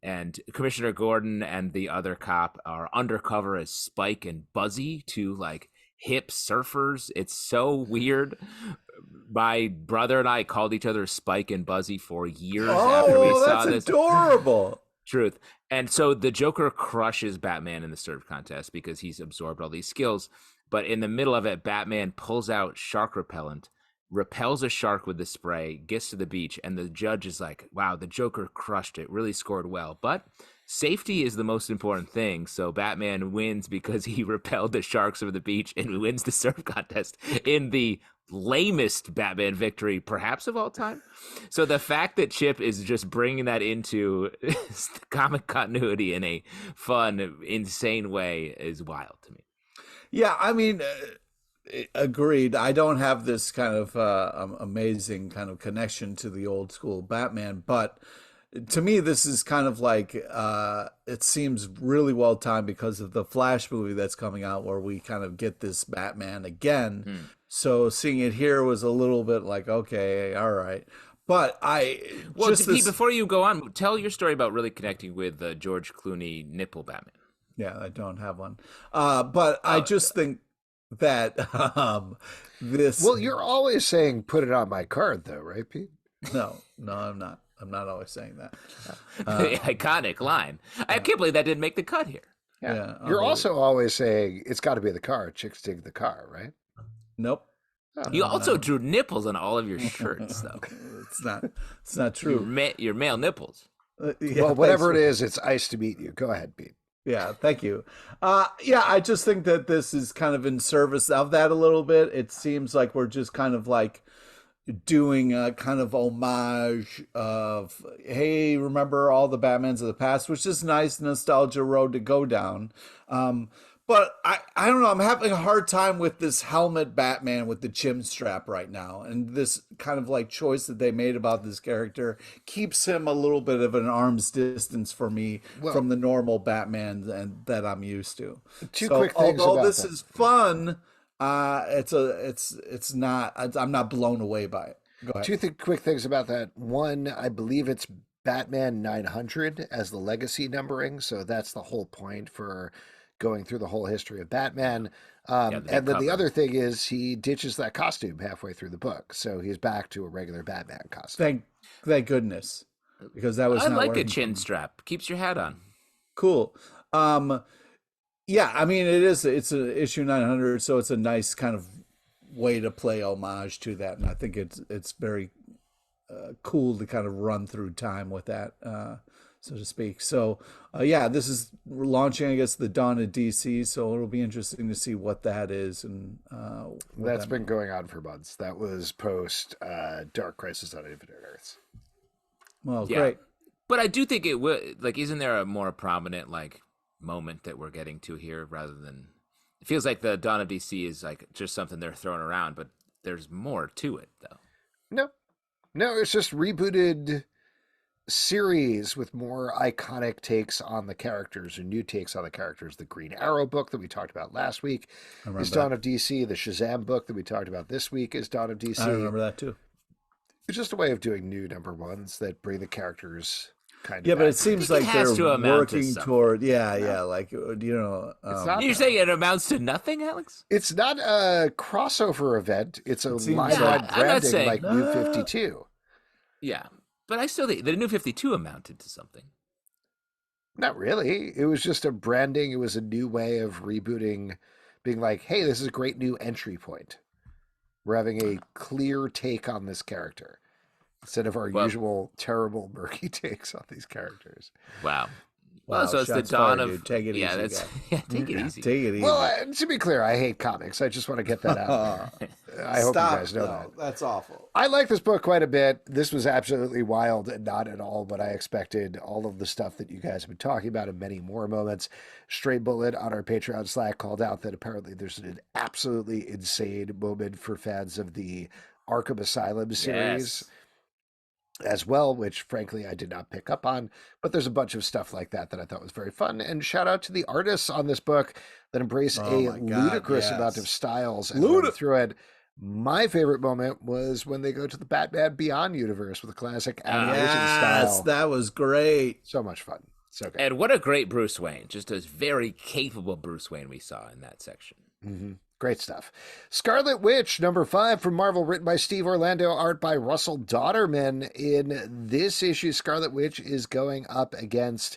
and Commissioner Gordon and the other cop are undercover as Spike and Buzzy, two like hip surfers. It's so weird. My brother and I called each other Spike and Buzzy for years after we saw this. That's adorable. Truth. And so the Joker crushes Batman in the surf contest because he's absorbed all these skills. But in the middle of it, Batman pulls out shark repellent repels a shark with the spray, gets to the beach, and the judge is like, wow, the Joker crushed it, really scored well. But safety is the most important thing. So Batman wins because he repelled the sharks over the beach and wins the surf contest in the lamest Batman victory perhaps of all time. So the fact that Chip is just bringing that into comic continuity in a fun, insane way is wild to me. Yeah, I mean, agreed. I don't have this kind of amazing kind of connection to the old school Batman, but to me, this is kind of like, it seems really well timed because of the Flash movie that's coming out where we kind of get this Batman again. So seeing it here was a little bit like, okay, all right. But Pete, before you go on, tell your story about really connecting with George Clooney nipple Batman. Yeah, I don't have one. But I just think that this... Well, you're always saying put it on my card, though, right, Pete? No, I'm not. I'm not always saying that. The iconic line. I can't believe that didn't make the cut here. Yeah. You're also always saying it's got to be the car. Chicks dig the car, right? Nope. You also drew nipples on all of your shirts, though. It's not true. Your male nipples. Yeah, well, whatever it is, it's nice to meet you. Go ahead, Pete. Yeah, thank you. Yeah, I just think that this is kind of in service of that a little bit. It seems like we're just kind of like doing a kind of homage of, hey, remember all the Batmans of the past, which is nice nostalgia road to go down. But I don't know, I'm having a hard time with this helmet Batman with the chin strap right now. And this kind of like choice that they made about this character keeps him a little bit of an arm's distance for me from the normal Batman that I'm used to. Quick things although about this that. is fun, it's not, I'm not blown away by it. Go ahead. Two quick things about that. One, I believe it's Batman 900 as the legacy numbering. So that's the whole point for going through the whole history of Batman. And then the other thing is he ditches that costume halfway through the book. So he's back to a regular Batman costume. Thank goodness. Because that was I not like a working. chin strap. Keeps your hat on. Cool. Yeah, I mean, it's an issue 900, so it's a nice kind of way to play homage to that. And I think it's very cool to kind of run through time with that, so to speak. So, yeah, this is launching, I guess, the dawn of DC, so it'll be interesting to see what that is. And that's been going on for months. That was post Dark Crisis on Infinite Earths. Well, yeah. Great. But I do think it would, like, isn't there a more prominent, like, moment that we're getting to here rather than... It feels like the dawn of DC is, like, just something they're throwing around, but there's more to it, though. No, it's just rebooted series with more iconic takes on the characters and new takes on the characters. The Green Arrow book that we talked about last week is Dawn of DC. The Shazam book that we talked about this week is Dawn of DC. I remember that too. It's just a way of doing new number ones that bring the characters kind of but it seems like they're working toward like, you know, you're saying it amounts to nothing, Alex? It's not a crossover event. It's a line-wide branding like New 52. Yeah. But I still think the New 52 amounted to something. Not really. It was just a branding. It was a new way of rebooting, being like, hey, this is a great new entry point. We're having a clear take on this character instead of our usual terrible, murky takes on these characters. Wow. Wow, so it's the dawn of... Take it easy. Take it easy. Take it easy. Well, to be clear, I hate comics. I just want to get that out there. I hope you guys know that. That's awful. I like this book quite a bit. This was absolutely wild and not at all what I expected. All of the stuff that you guys have been talking about and many more moments. Stray Bullet on our Patreon Slack called out that apparently there's an absolutely insane moment for fans of the Arkham Asylum series. Yes. As well, which frankly I did not pick up on, but there's a bunch of stuff like that I thought was very fun. And shout out to the artists on this book that embrace ludicrous amount of styles and run through it. My favorite moment was when they go to the Batman Beyond universe with a classic animation style. That was great. So much fun. So good. And what a great Bruce Wayne. Just a very capable Bruce Wayne we saw in that section. Mm-hmm. Great stuff. Scarlet Witch, number 5 from Marvel, written by Steve Orlando, art by Russell Dauterman. In this issue, Scarlet Witch is going up against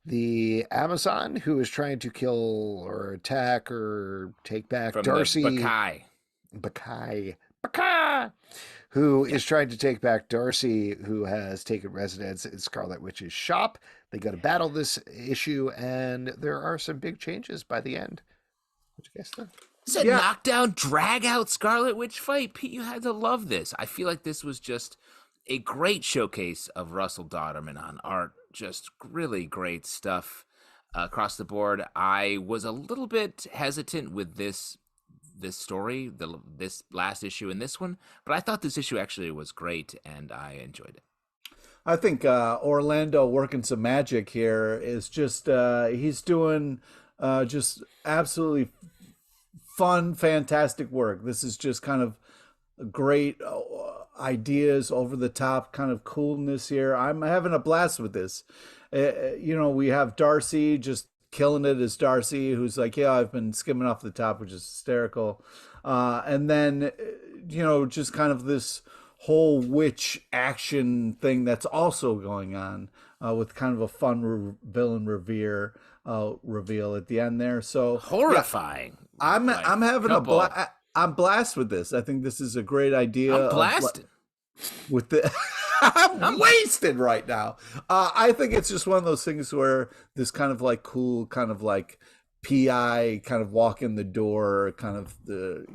the Amazon, who is trying to kill or attack or take back From Darcy. Bakai. who is trying to take back Darcy, who has taken residence in Scarlet Witch's shop. They got to battle this issue, and there are some big changes by the end. What you guys think? It's a knockdown, drag-out Scarlet Witch fight. Pete, you had to love this. I feel like this was just a great showcase of Russell Dodderman on art. Just really great stuff across the board. I was a little bit hesitant with this story, this last issue and this one, but I thought this issue actually was great, and I enjoyed it. I think Orlando working some magic here is just he's doing just absolutely fun, fantastic work. This is just kind of great ideas, over the top kind of coolness here. I'm having a blast with this. We have Darcy just killing it as Darcy, who's like, yeah, I've been skimming off the top, which is hysterical. And then, just kind of this whole witch action thing that's also going on with kind of a fun villain reveal at the end there. So horrifying. Yeah, I'm having I'm blessed with this. I think this is a great idea. I'm blasted with the. I'm wasted right now. I think it's just one of those things where this kind of like cool, kind of like PI, kind of walk in the door, kind of the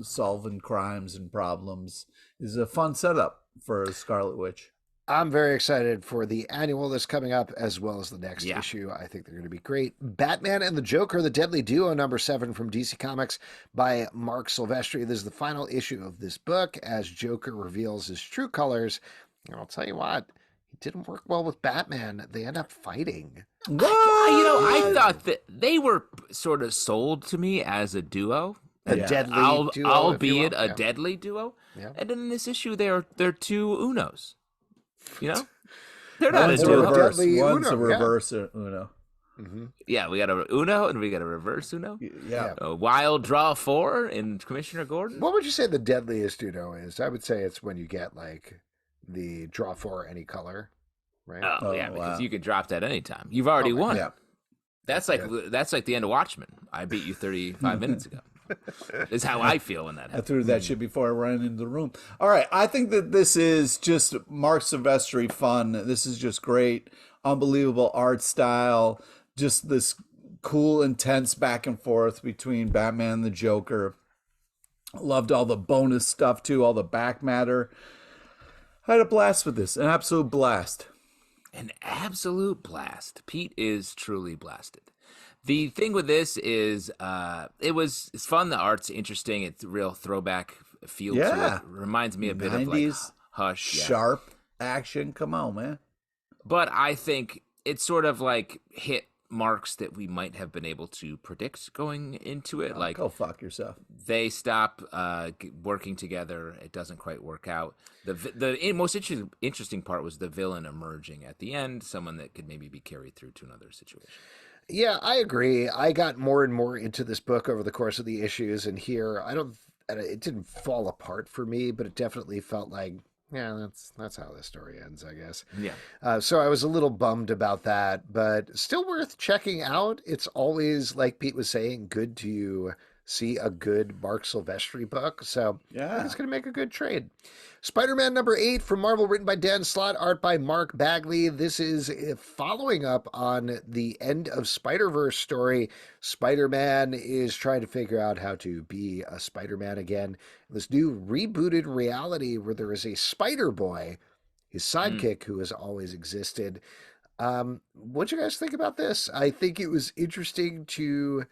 solving crimes and problems is a fun setup for Scarlet Witch. I'm very excited for the annual that's coming up, as well as the next issue. I think they're going to be great. Batman and the Joker, The Deadly Duo, number 7 from DC Comics by Mark Silvestri. This is the final issue of this book as Joker reveals his true colors. And I'll tell you what, it didn't work well with Batman. They end up fighting. I thought that they were sort of sold to me as a duo. Deadly duo, albeit a deadly duo. Yeah. And in this issue, they're two Unos. They're not One's a duo. One's a reverse Uno. Mm-hmm. Yeah, we got a Uno and we got a reverse Uno. Yeah. A wild draw 4 in Commissioner Gordon. What would you say the deadliest Uno is? I would say it's when you get like the draw 4 any color, right? Oh yeah, because you could drop that anytime. You've already won. Yeah. That's like the end of Watchmen. I beat you 35 minutes ago. Is how I feel when that happens. I threw that shit before I ran into the room. All right, I think that this is just Mark Silvestri fun. This is just great, unbelievable art style. Just this cool, intense back and forth between Batman and the Joker. Loved all the bonus stuff too, all the back matter. I had a blast with this, an absolute blast. An absolute blast. Pete is truly blasted. The thing with this is it's fun. The art's interesting. It's a real throwback feel to it. Reminds me a bit of like Hush. Sharp action. Come on, man. But I think it's sort of like hit marks that we might have been able to predict going into it. Like, go fuck yourself. They stop working together. It doesn't quite work out. The most interesting part was the villain emerging at the end, someone that could maybe be carried through to another situation. Yeah, I agree. I got more and more into this book over the course of the issues, and here it didn't fall apart for me, but it definitely felt like, yeah, that's how this story ends, I guess. Yeah. So I was a little bummed about that, but still worth checking out. It's always, like Pete was saying, good to see a good Mark Silvestri book. So I think it's going to make a good trade. Spider-Man number 8 from Marvel, written by Dan Slott, art by Mark Bagley. This is following up on the end of Spider-Verse story. Spider-Man is trying to figure out how to be a Spider-Man again. This new rebooted reality where there is a Spider-Boy, his sidekick, who has always existed. What do you guys think about this? I think it was interesting to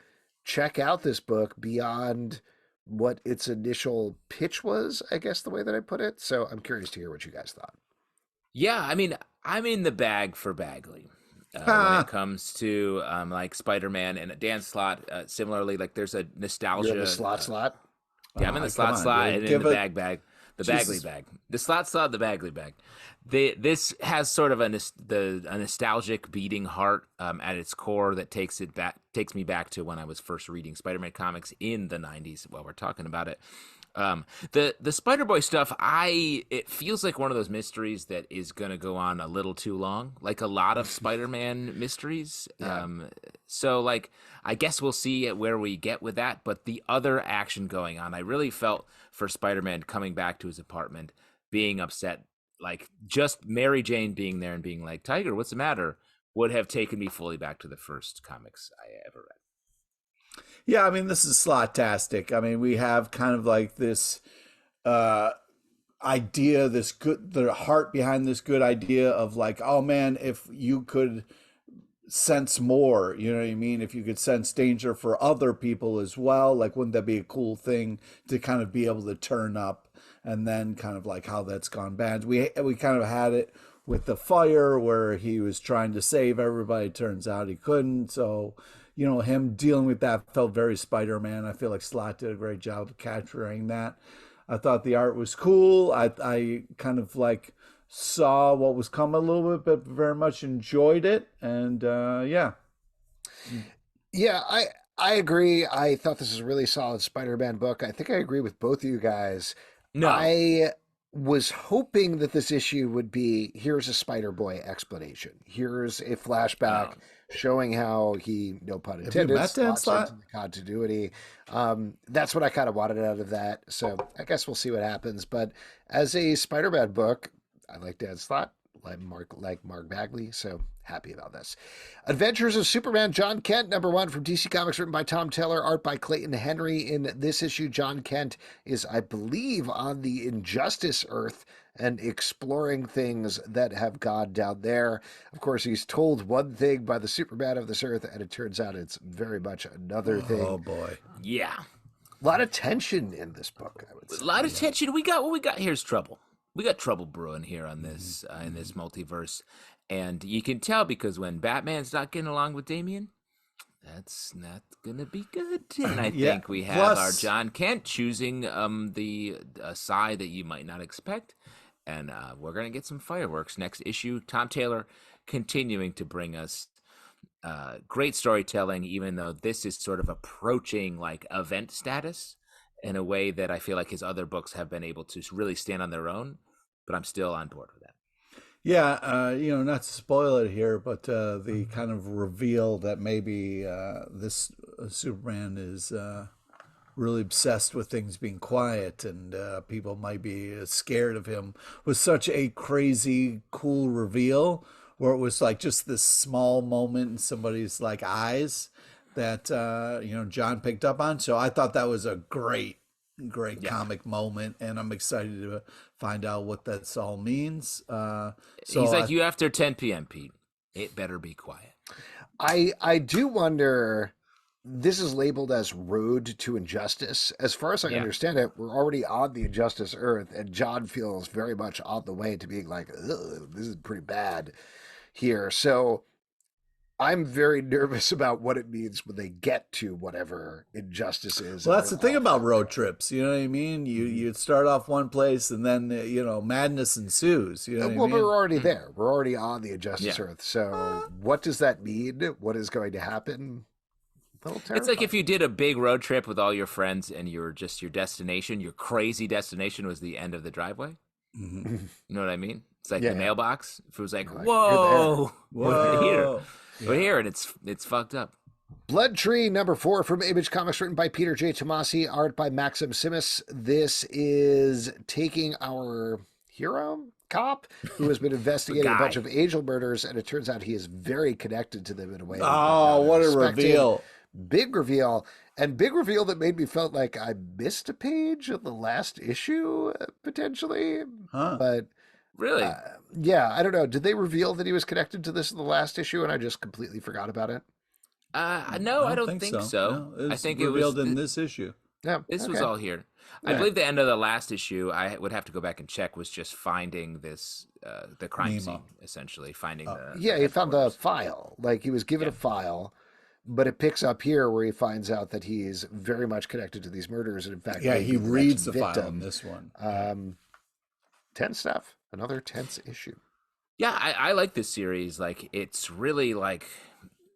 check out this book beyond what its initial pitch was, I guess the way that I put it. So I'm curious to hear what you guys thought. Yeah, I mean, I'm in the bag for Bagley when it comes to like Spider-Man and Dan Slott. Similarly, like there's a nostalgia. You're in the slot. Yeah, I'm in the slot and in the bag. The Bagley bag. The slot, the Bagley bag. This has sort of a nostalgic beating heart at its core that takes me back to when I was first reading Spider-Man comics in the 90s while we're talking about it. The Spider-Boy stuff, it feels like one of those mysteries that is going to go on a little too long, like a lot of Spider-Man mysteries. Yeah. So like, I guess we'll see where we get with that, but the other action going on, I really felt for Spider-Man coming back to his apartment, being upset, like just Mary Jane being there and being like, Tiger, what's the matter, would have taken me fully back to the first comics I ever read. Yeah, I mean, this is slot-tastic. I mean, we have kind of like this idea, the heart behind this good idea of like, oh man, if you could sense more, you know what I mean? If you could sense danger for other people as well, like, wouldn't that be a cool thing to kind of be able to turn up? And then kind of like how that's gone bad. We kind of had it with the fire where he was trying to save everybody. Turns out he couldn't. So, you know, him dealing with that felt very Spider-Man. I feel like Slott did a great job of capturing that. I thought the art was cool. I kind of like saw what was coming a little bit, but very much enjoyed it. And yeah. Yeah, I agree. I thought this was a really solid Spider-Man book. I think I agree with both of you guys. No. I was hoping that this issue would be, here's a Spider-Boy explanation. Here's a flashback showing how he, no pun intended, slots into the continuity. That's what I kind of wanted out of that. So I guess we'll see what happens. But as a Spider-Man book, I like Dan Slott, like Mark Bagley, so happy about this. Adventures of Superman, John Kent, #1 from DC Comics, written by Tom Taylor, art by Clayton Henry. In this issue, John Kent is, I believe, on the Injustice Earth and exploring things that have gone down there. Of course, he's told one thing by the Superman of this Earth, and it turns out it's very much another thing. Oh, boy. Yeah. A lot of tension in this book, I would say. A lot of tension. What we got here is trouble. We got trouble brewing here on this in this multiverse, and you can tell because when Batman's not getting along with Damian, that's not gonna be good. And I think we have our John Kent choosing the side that you might not expect, and we're gonna get some fireworks next issue. Tom Taylor continuing to bring us great storytelling, even though this is sort of approaching like event status in a way that I feel like his other books have been able to really stand on their own, but I'm still on board with that. Yeah, you know, not to spoil it here, but the kind of reveal that maybe this Superman is really obsessed with things being quiet and people might be scared of him was such a crazy, cool reveal where it was like just this small moment in somebody's like eyes that you know, John picked up on. So I thought that was a great comic moment, and I'm excited to find out what that's all means. So he's like, you after 10 p.m., Pete. It better be quiet. I do wonder, this is labeled as Road to Injustice. As far as I understand it, we're already on the Injustice Earth, and John feels very much on the way to being like, this is pretty bad here. So I'm very nervous about what it means when they get to whatever Injustice is. Well, that's the thing about road trips. You know what I mean? You start off one place and then, you know, madness ensues. You know what I mean? We're already there. We're already on the Injustice Earth. So what does that mean? What is going to happen? It's like if you did a big road trip with all your friends and your destination, your crazy destination was the end of the driveway. Mm-hmm. You know what I mean? It's like the mailbox. If it was like, You're whoa, whoa. here. We're here, and it's fucked up. Blood Tree, #4 from Image Comics, written by Peter J. Tomasi, art by Maxim Simis. This is taking our hero, cop, who has been investigating a bunch of angel murders, and it turns out he is very connected to them in a way. Oh, what a reveal. Big reveal. And big reveal that made me felt like I missed a page of the last issue, potentially. Huh. But really? Yeah, I don't know. Did they reveal that he was connected to this in the last issue and I just completely forgot about it? No, I don't think so. No, I think revealed it was in this issue. Yeah, this was all here. I believe the end of the last issue, I would have to go back and check, was just finding this, the crime scene, essentially. Finding he found the file. Like, he was given a file, but it picks up here where he finds out that he is very much connected to these murders. And in fact, he reads the file in this one. 10 stuff. Another tense issue. Yeah, I like this series. Like, it's really like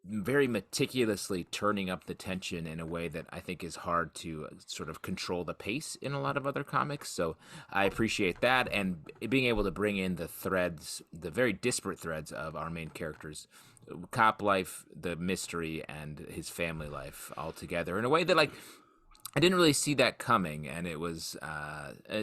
very meticulously turning up the tension in a way that I think is hard to sort of control the pace in a lot of other comics. So I appreciate that, and being able to bring in the threads, the very disparate threads of our main characters, cop life, the mystery, and his family life all together in a way that, like, I didn't really see that coming, and it was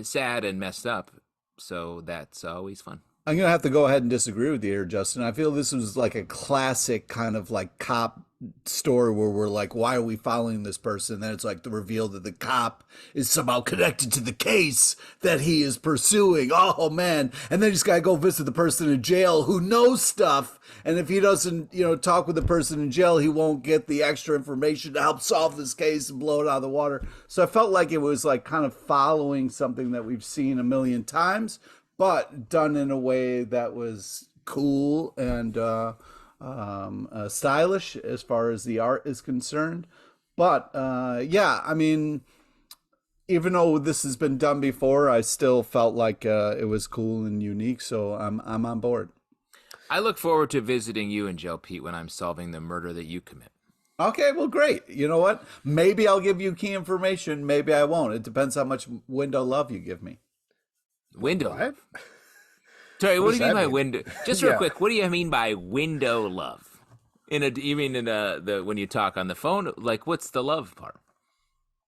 sad and messed up. So that's always fun. I'm going to have to go ahead and disagree with you here, Justin. I feel this was like a classic kind of like cop story where we're like, why are we following this person? Then it's like the reveal that the cop is somehow connected to the case that he is pursuing. Oh, man. And then he's got to go visit the person in jail who knows stuff. And if he doesn't, talk with the person in jail, he won't get the extra information to help solve this case and blow it out of the water. So I felt like it was like kind of following something that we've seen a million times, but done in a way that was cool and stylish as far as the art is concerned. But I mean, even though this has been done before, I still felt like it was cool and unique. So I'm on board. I look forward to visiting you and Joe Pete when I'm solving the murder that you commit. Okay, well, great. You know what? Maybe I'll give you key information. Maybe I won't. It depends how much window love you give me. Window. What? Sorry, what do you mean by mean? window? Just real quick, what do you mean by window love? You mean in the when you talk on the phone? Like, what's the love part?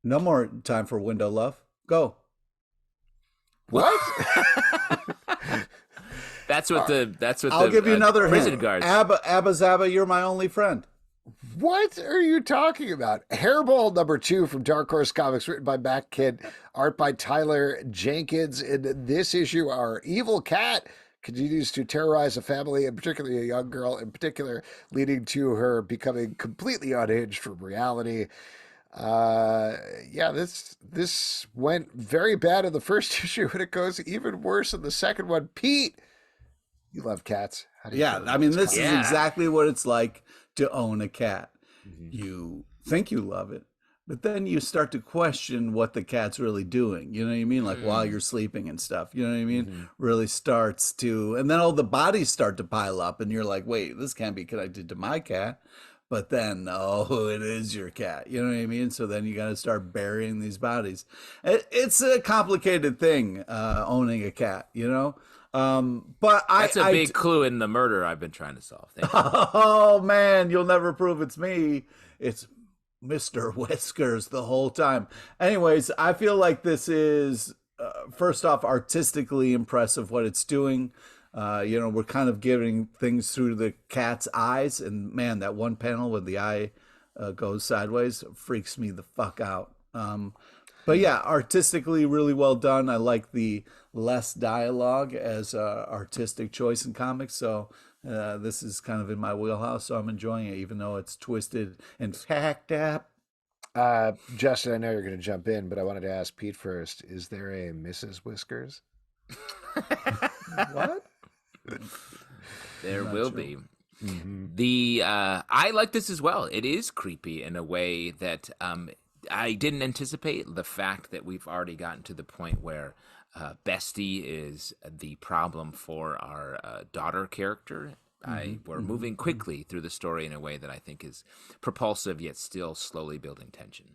No more time for window love. Go. What? That's what I'll give you another prison hint. guards. Abba Zaba, you're my only friend. What are you talking about? Hairball #2 from Dark Horse Comics, written by Matt Kidd, art by Tyler Jenkins. In this issue, our evil cat continues to terrorize a family, and particularly a young girl in particular, leading to her becoming completely unhinged from reality. This went very bad in the first issue, and it goes even worse in the second one. Pete, you love cats. How do you feel about this is Yeah. exactly what it's like to own a cat. Mhm. You think you love it, but then you start to question what the cat's really doing. You know what I mean? Like while you're sleeping and stuff. You know what I mean? Really starts to, and then all the bodies start to pile up, and you're like, wait, this can't be connected to my cat. But then, it is your cat. You know what I mean? So then you got to start burying these bodies. It's a complicated thing, owning a cat, But That's a big clue in the murder I've been trying to solve. Thank you. Oh, man, you'll never prove it's me. It's Mr. Whiskers the whole time. Anyways, I feel like this is, first off, artistically impressive what it's doing. We're kind of giving things through the cat's eyes. And, man, that one panel where the eye goes sideways freaks me the fuck out. But, yeah, artistically really well done. I like the less dialogue as artistic choice in comics. So this is kind of in my wheelhouse. So I'm enjoying it, even though it's twisted and fact up. Justin, I know you're going to jump in, but I wanted to ask Pete first. Is there a Mrs. Whiskers? What? There will sure. be. Mm-hmm. I like this as well. It is creepy in a way that I didn't anticipate. The fact that we've already gotten to the point where Bestie is the problem for our daughter character. We're moving quickly through the story in a way that I think is propulsive, yet still slowly building tension.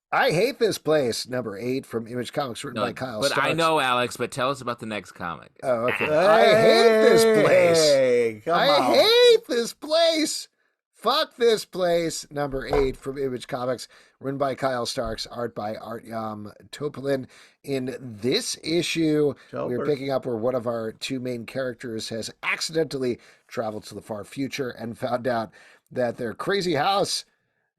I Hate This Place, #8 from Image Comics, written by Kyle But Starks. I know, Alex, but tell us about the next comic. Oh, okay. I hate this place. Hey, come I on. hate this place. Fuck this place. #8 from Image Comics, written by Kyle Starks, art by Artyom Topolin. In this issue, we're picking up where one of our two main characters has accidentally traveled to the far future and found out that their crazy house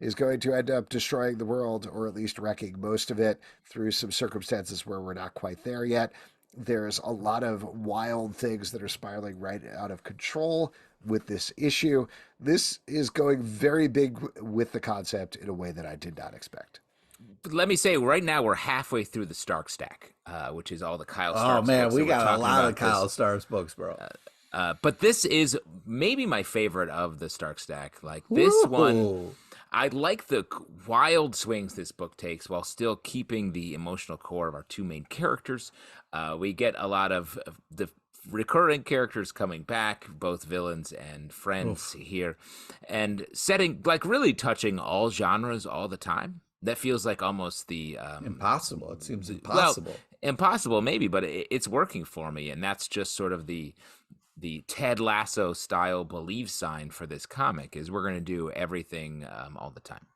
is going to end up destroying the world, or at least wrecking most of it through some circumstances where we're not quite there yet. There's a lot of wild things that are spiraling right out of control with this issue. This is going very big with the concept in a way that I did not expect. Let me say, right now we're halfway through the Stark stack, which is all the Kyle Starks. Oh, man, books we that we're got a talking lot about of Kyle Starks books, bro. But this is maybe my favorite of the Stark stack. Like this one, I like the wild swings this book takes while still keeping the emotional core of our two main characters. We get a lot of the recurring characters coming back, both villains and friends here, and setting, like, really touching all genres all the time. That feels like almost the impossible. It seems impossible. Well, impossible maybe, but it's working for me, and that's just sort of the Ted Lasso style believe sign for this comic, is we're going to do everything all the time.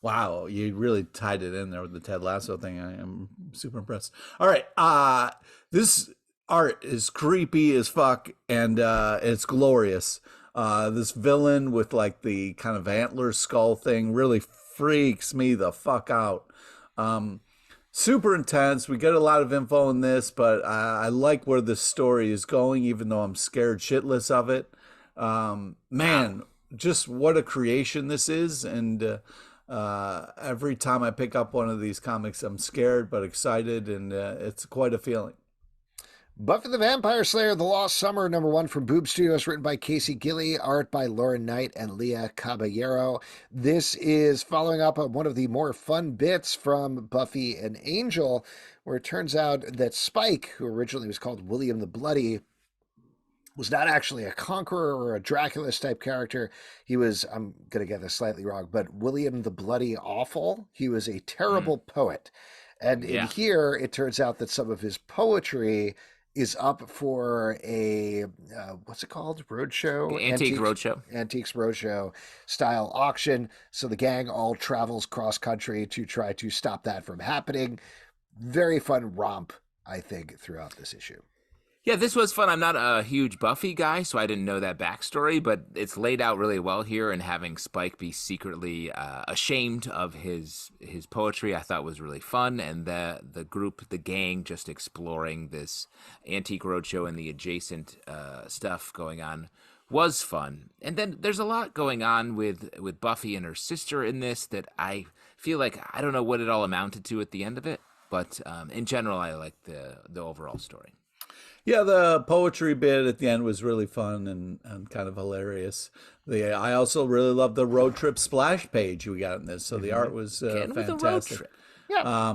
Wow, you really tied it in there with the Ted Lasso thing. I am super impressed. All right, this art is creepy as fuck, and it's glorious. This villain with like the kind of antler skull thing really freaks me the fuck out. Super intense. We get a lot of info in this, but I like where this story is going, even though I'm scared shitless of it. Man, just what a creation this is. And every time I pick up one of these comics, I'm scared but excited, and it's quite a feeling. Buffy the Vampire Slayer, The Lost Summer, #1 from Boob Studios, written by Casey Gilley, art by Lauren Knight and Leah Caballero. This is following up on one of the more fun bits from Buffy and Angel, where it turns out that Spike, who originally was called William the Bloody, was not actually a conqueror or a Dracula type character. He was, I'm going to get this slightly wrong, but William the Bloody Awful. He was a terrible poet. And in here, it turns out that some of his poetry is up for a, what's it called? Roadshow? Antiques Roadshow. Antiques Roadshow style auction. So the gang all travels cross country to try to stop that from happening. Very fun romp, I think, throughout this issue. Yeah, this was fun. I'm not a huge Buffy guy, so I didn't know that backstory, but it's laid out really well here, and having Spike be secretly ashamed of his poetry I thought was really fun, and the group, the gang, just exploring this Antique Roadshow and the adjacent stuff going on was fun. And then there's a lot going on with Buffy and her sister in this that I feel like I don't know what it all amounted to at the end of it, but in general, I like the overall story. Yeah, the poetry bit at the end was really fun and kind of hilarious. I also really love the road trip splash page we got in this. So the art was fantastic. Yeah.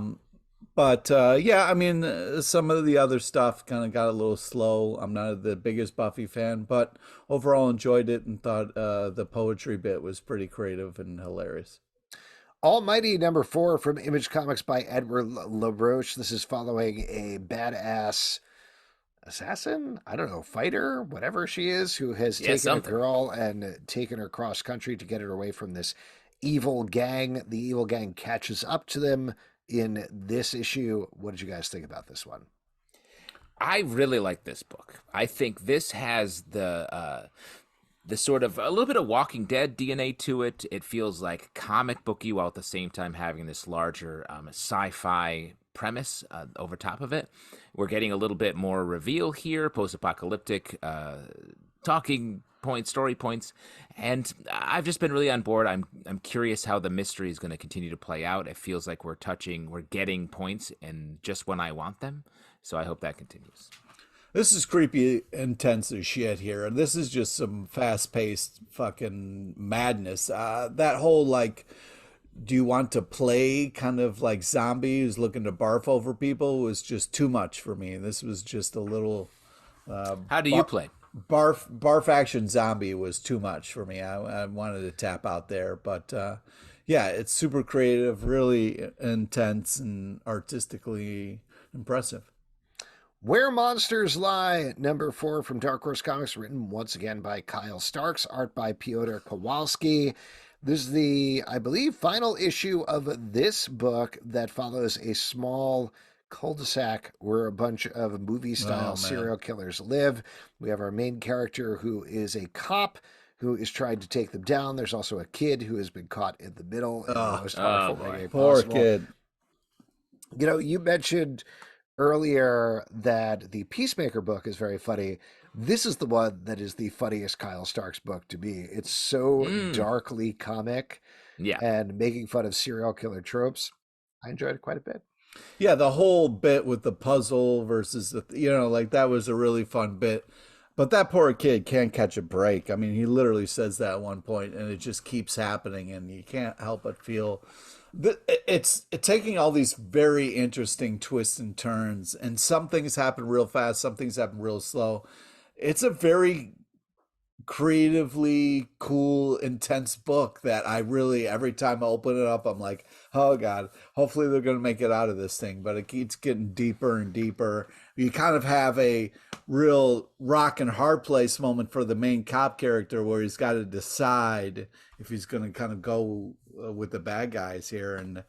Yeah, I mean, some of the other stuff kind of got a little slow. I'm not the biggest Buffy fan, but overall enjoyed it and thought the poetry bit was pretty creative and hilarious. Almighty #4 from Image Comics by Edward LaRoche. This is following a badass assassin, I don't know, fighter, whatever she is, who has taken a girl and taken her cross country to get her away from this evil gang. The evil gang catches up to them in this issue. What did you guys think about this one? I really like this book. I think this has the sort of a little bit of Walking Dead DNA to it. It feels like comic booky while at the same time having this larger sci-fi premise over top of it. We're getting a little bit more reveal here, post-apocalyptic talking points, story points, and I've just been really on board. I'm curious how the mystery is going to continue to play out. It feels like we're getting points and just when I want them, so I hope that continues. This is creepy, intense as shit here, and this is just some fast-paced fucking madness. That whole, like, do you want to play kind of like zombie who's looking to barf over people was just too much for me. This was just a little... how do you play? Barf action zombie was too much for me. I wanted to tap out there, but yeah, it's super creative, really intense, and artistically impressive. Where Monsters Lie, #4 from Dark Horse Comics, written once again by Kyle Starks, art by Piotr Kowalski. This is the, I believe, final issue of this book that follows a small cul-de-sac where a bunch of movie-style serial killers live. We have our main character who is a cop who is trying to take them down. There's also a kid who has been caught in the middle. In the most harmful way poor possible. Kid. You know, you mentioned earlier that the Peacemaker book is very funny. This is the one that is the funniest Kyle Starks book to me. It's so darkly comic and making fun of serial killer tropes. I enjoyed it quite a bit. Yeah, the whole bit with the puzzle versus like that was a really fun bit. But that poor kid can't catch a break. I mean, he literally says that at one point, and it just keeps happening, and you can't help but feel It's taking all these very interesting twists and turns, and some things happen real fast, some things happen real slow. It's a very creatively cool, intense book that I really, every time I open it up, I'm like, oh God, hopefully they're going to make it out of this thing. But it keeps getting deeper and deeper. You kind of have a real rock and hard place moment for the main cop character where he's got to decide if he's going to kind of go with the bad guys here. And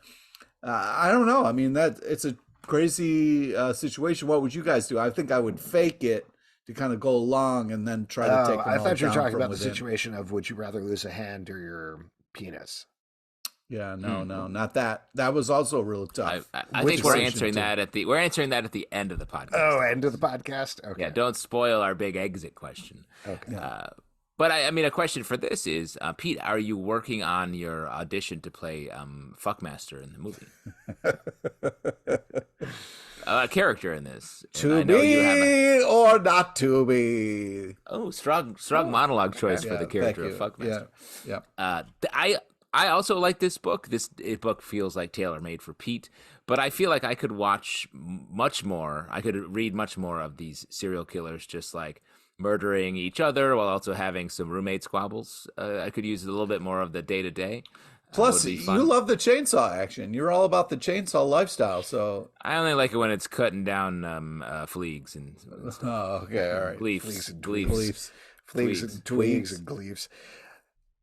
I don't know. I mean, that it's a crazy situation. What would you guys do? I think I would fake it to kind of go along and then try to take them I all thought you were down talking from about the within. situation of would you rather lose a hand or your penis? Yeah, no, not that. That was also real tough. I think we're answering that at the end of the podcast. Oh, end of the podcast? Okay. Yeah, don't spoil our big exit question. Okay. But I mean, a question for this is, Pete, are you working on your audition to play Fuckmaster in the movie? A character in this. To be or not to be. Oh, strong monologue choice for the character of Fuckmaster. Yeah. I also like this book. This book feels like tailor-made for Pete, but I feel like I could watch much more. I could read much more of these serial killers just like murdering each other while also having some roommate squabbles. I could use a little bit more of the day-to-day. Plus, you love the chainsaw action. You're all about the chainsaw lifestyle. So I only like it when it's cutting down fleegs and stuff. Oh, okay, all right. Fleas and Gleefs. Fleas and twigs and gleefs.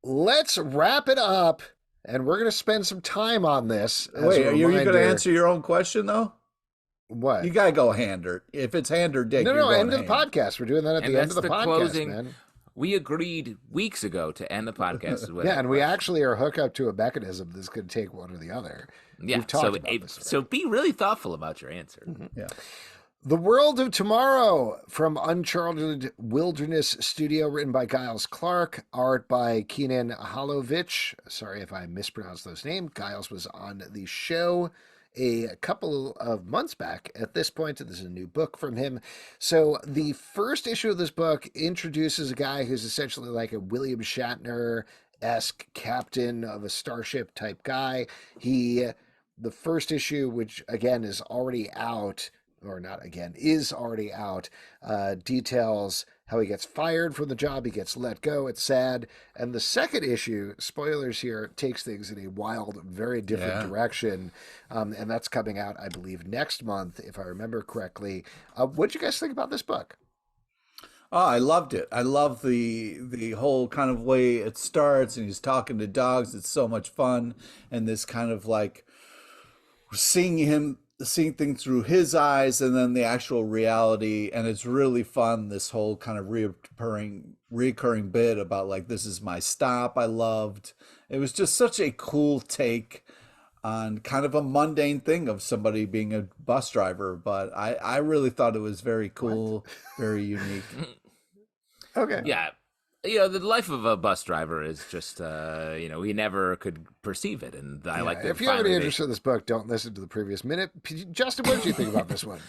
Let's wrap it up, and we're going to spend some time on this. Wait, are you going to answer your own question, though? What? You got to go hander. If it's hand or dick, No, end of the podcast. We're doing that at the end of the podcast, closing. man. We agreed weeks ago to end the podcast with yeah, and we actually are hooked up to a mechanism that's going to take one or the other. Yeah, We've talked about this so be really thoughtful about your answer. Mm-hmm. Yeah. The World of Tomorrow from Uncharted Wilderness Studio, written by Giles Clark, art by Keenan Halovich. Sorry if I mispronounced those names. Giles was on the show a couple of months back at this point. This is a new book from him. So the first issue of this book introduces a guy who's essentially like a William Shatner-esque captain of a starship type guy. The first issue, which again is already out, or not again, is already out, details how he gets fired from the job, he gets let go, it's sad. And the second issue, spoilers here, takes things in a wild, very different direction. And that's coming out, I believe, next month, if I remember correctly. What did you guys think about this book? Oh, I loved it. I love the whole kind of way it starts, and he's talking to dogs. It's so much fun. And this kind of like seeing things through his eyes and then the actual reality. And it's really fun, this whole kind of reoccurring bit about like, this is my stop. I loved. It was just such a cool take on kind of a mundane thing of somebody being a bus driver. But I really thought it was very cool, very unique. Okay. Yeah. The life of a bus driver is just, we never could perceive it. And I like that. If you have any interest in this book, don't listen to the previous minute. Justin, what did you think about this one?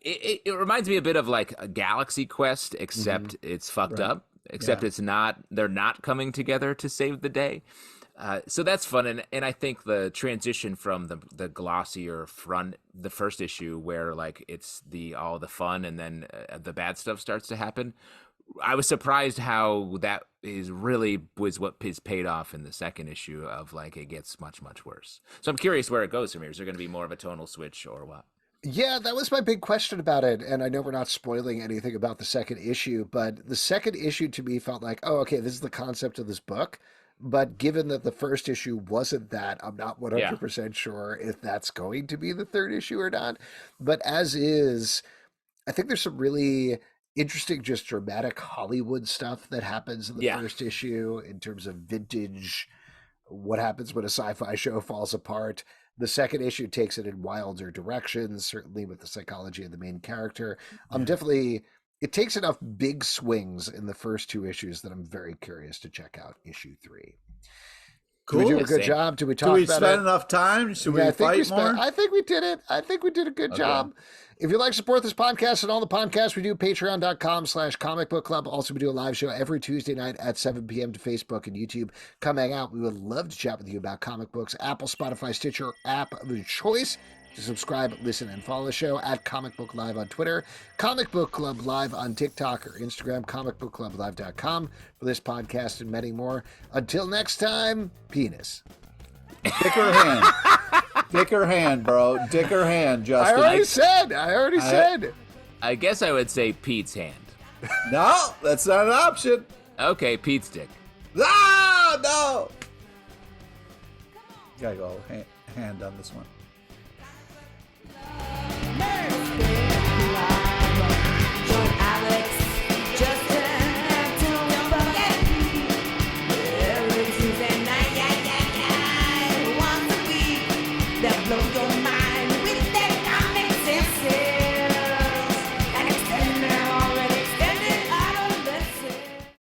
It reminds me a bit of like a Galaxy Quest, except it's fucked up, except they're not coming together to save the day. So that's fun. And I think the transition from the glossier front, the first issue where like it's all the fun and then the bad stuff starts to happen. I was surprised how that was what is paid off in the second issue of like it gets much, much worse. So I'm curious where it goes from here. Is there going to be more of a tonal switch or what? Yeah, that was my big question about it. And I know we're not spoiling anything about the second issue, but the second issue to me felt like, oh, okay, this is the concept of this book. But given that the first issue wasn't that, I'm not 100% sure if that's going to be the third issue or not. But as is, I think there's some really interesting, just dramatic Hollywood stuff that happens in the first issue in terms of vintage, what happens when a sci-fi show falls apart. The second issue takes it in wilder directions, certainly with the psychology of the main character. It takes enough big swings in the first two issues that I'm very curious to check out issue 3. Did we do a good Same. job? Did we Do talk we about spend it? enough time? Should Yeah, we fight more? I think we did it. I think we did a good job. If you'd like to support this podcast and all the podcasts we do, patreon.com/comic book club. Also, we do a live show every Tuesday night at 7 p.m. to Facebook and YouTube. Come hang out. We would love to chat with you about comic books. Apple, Spotify, Stitcher, app of your choice. To subscribe, listen, and follow the show at Comic Book Live on Twitter, Comic Book Club Live on TikTok or Instagram, comicbookclublive.com for this podcast and many more. Until next time, penis. Dicker hand. Dicker hand, bro. Dicker hand, Justin. I already said. I guess I would say Pete's hand. No, that's not an option. Okay, Pete's dick. Ah, no. Gotta go hand on this one.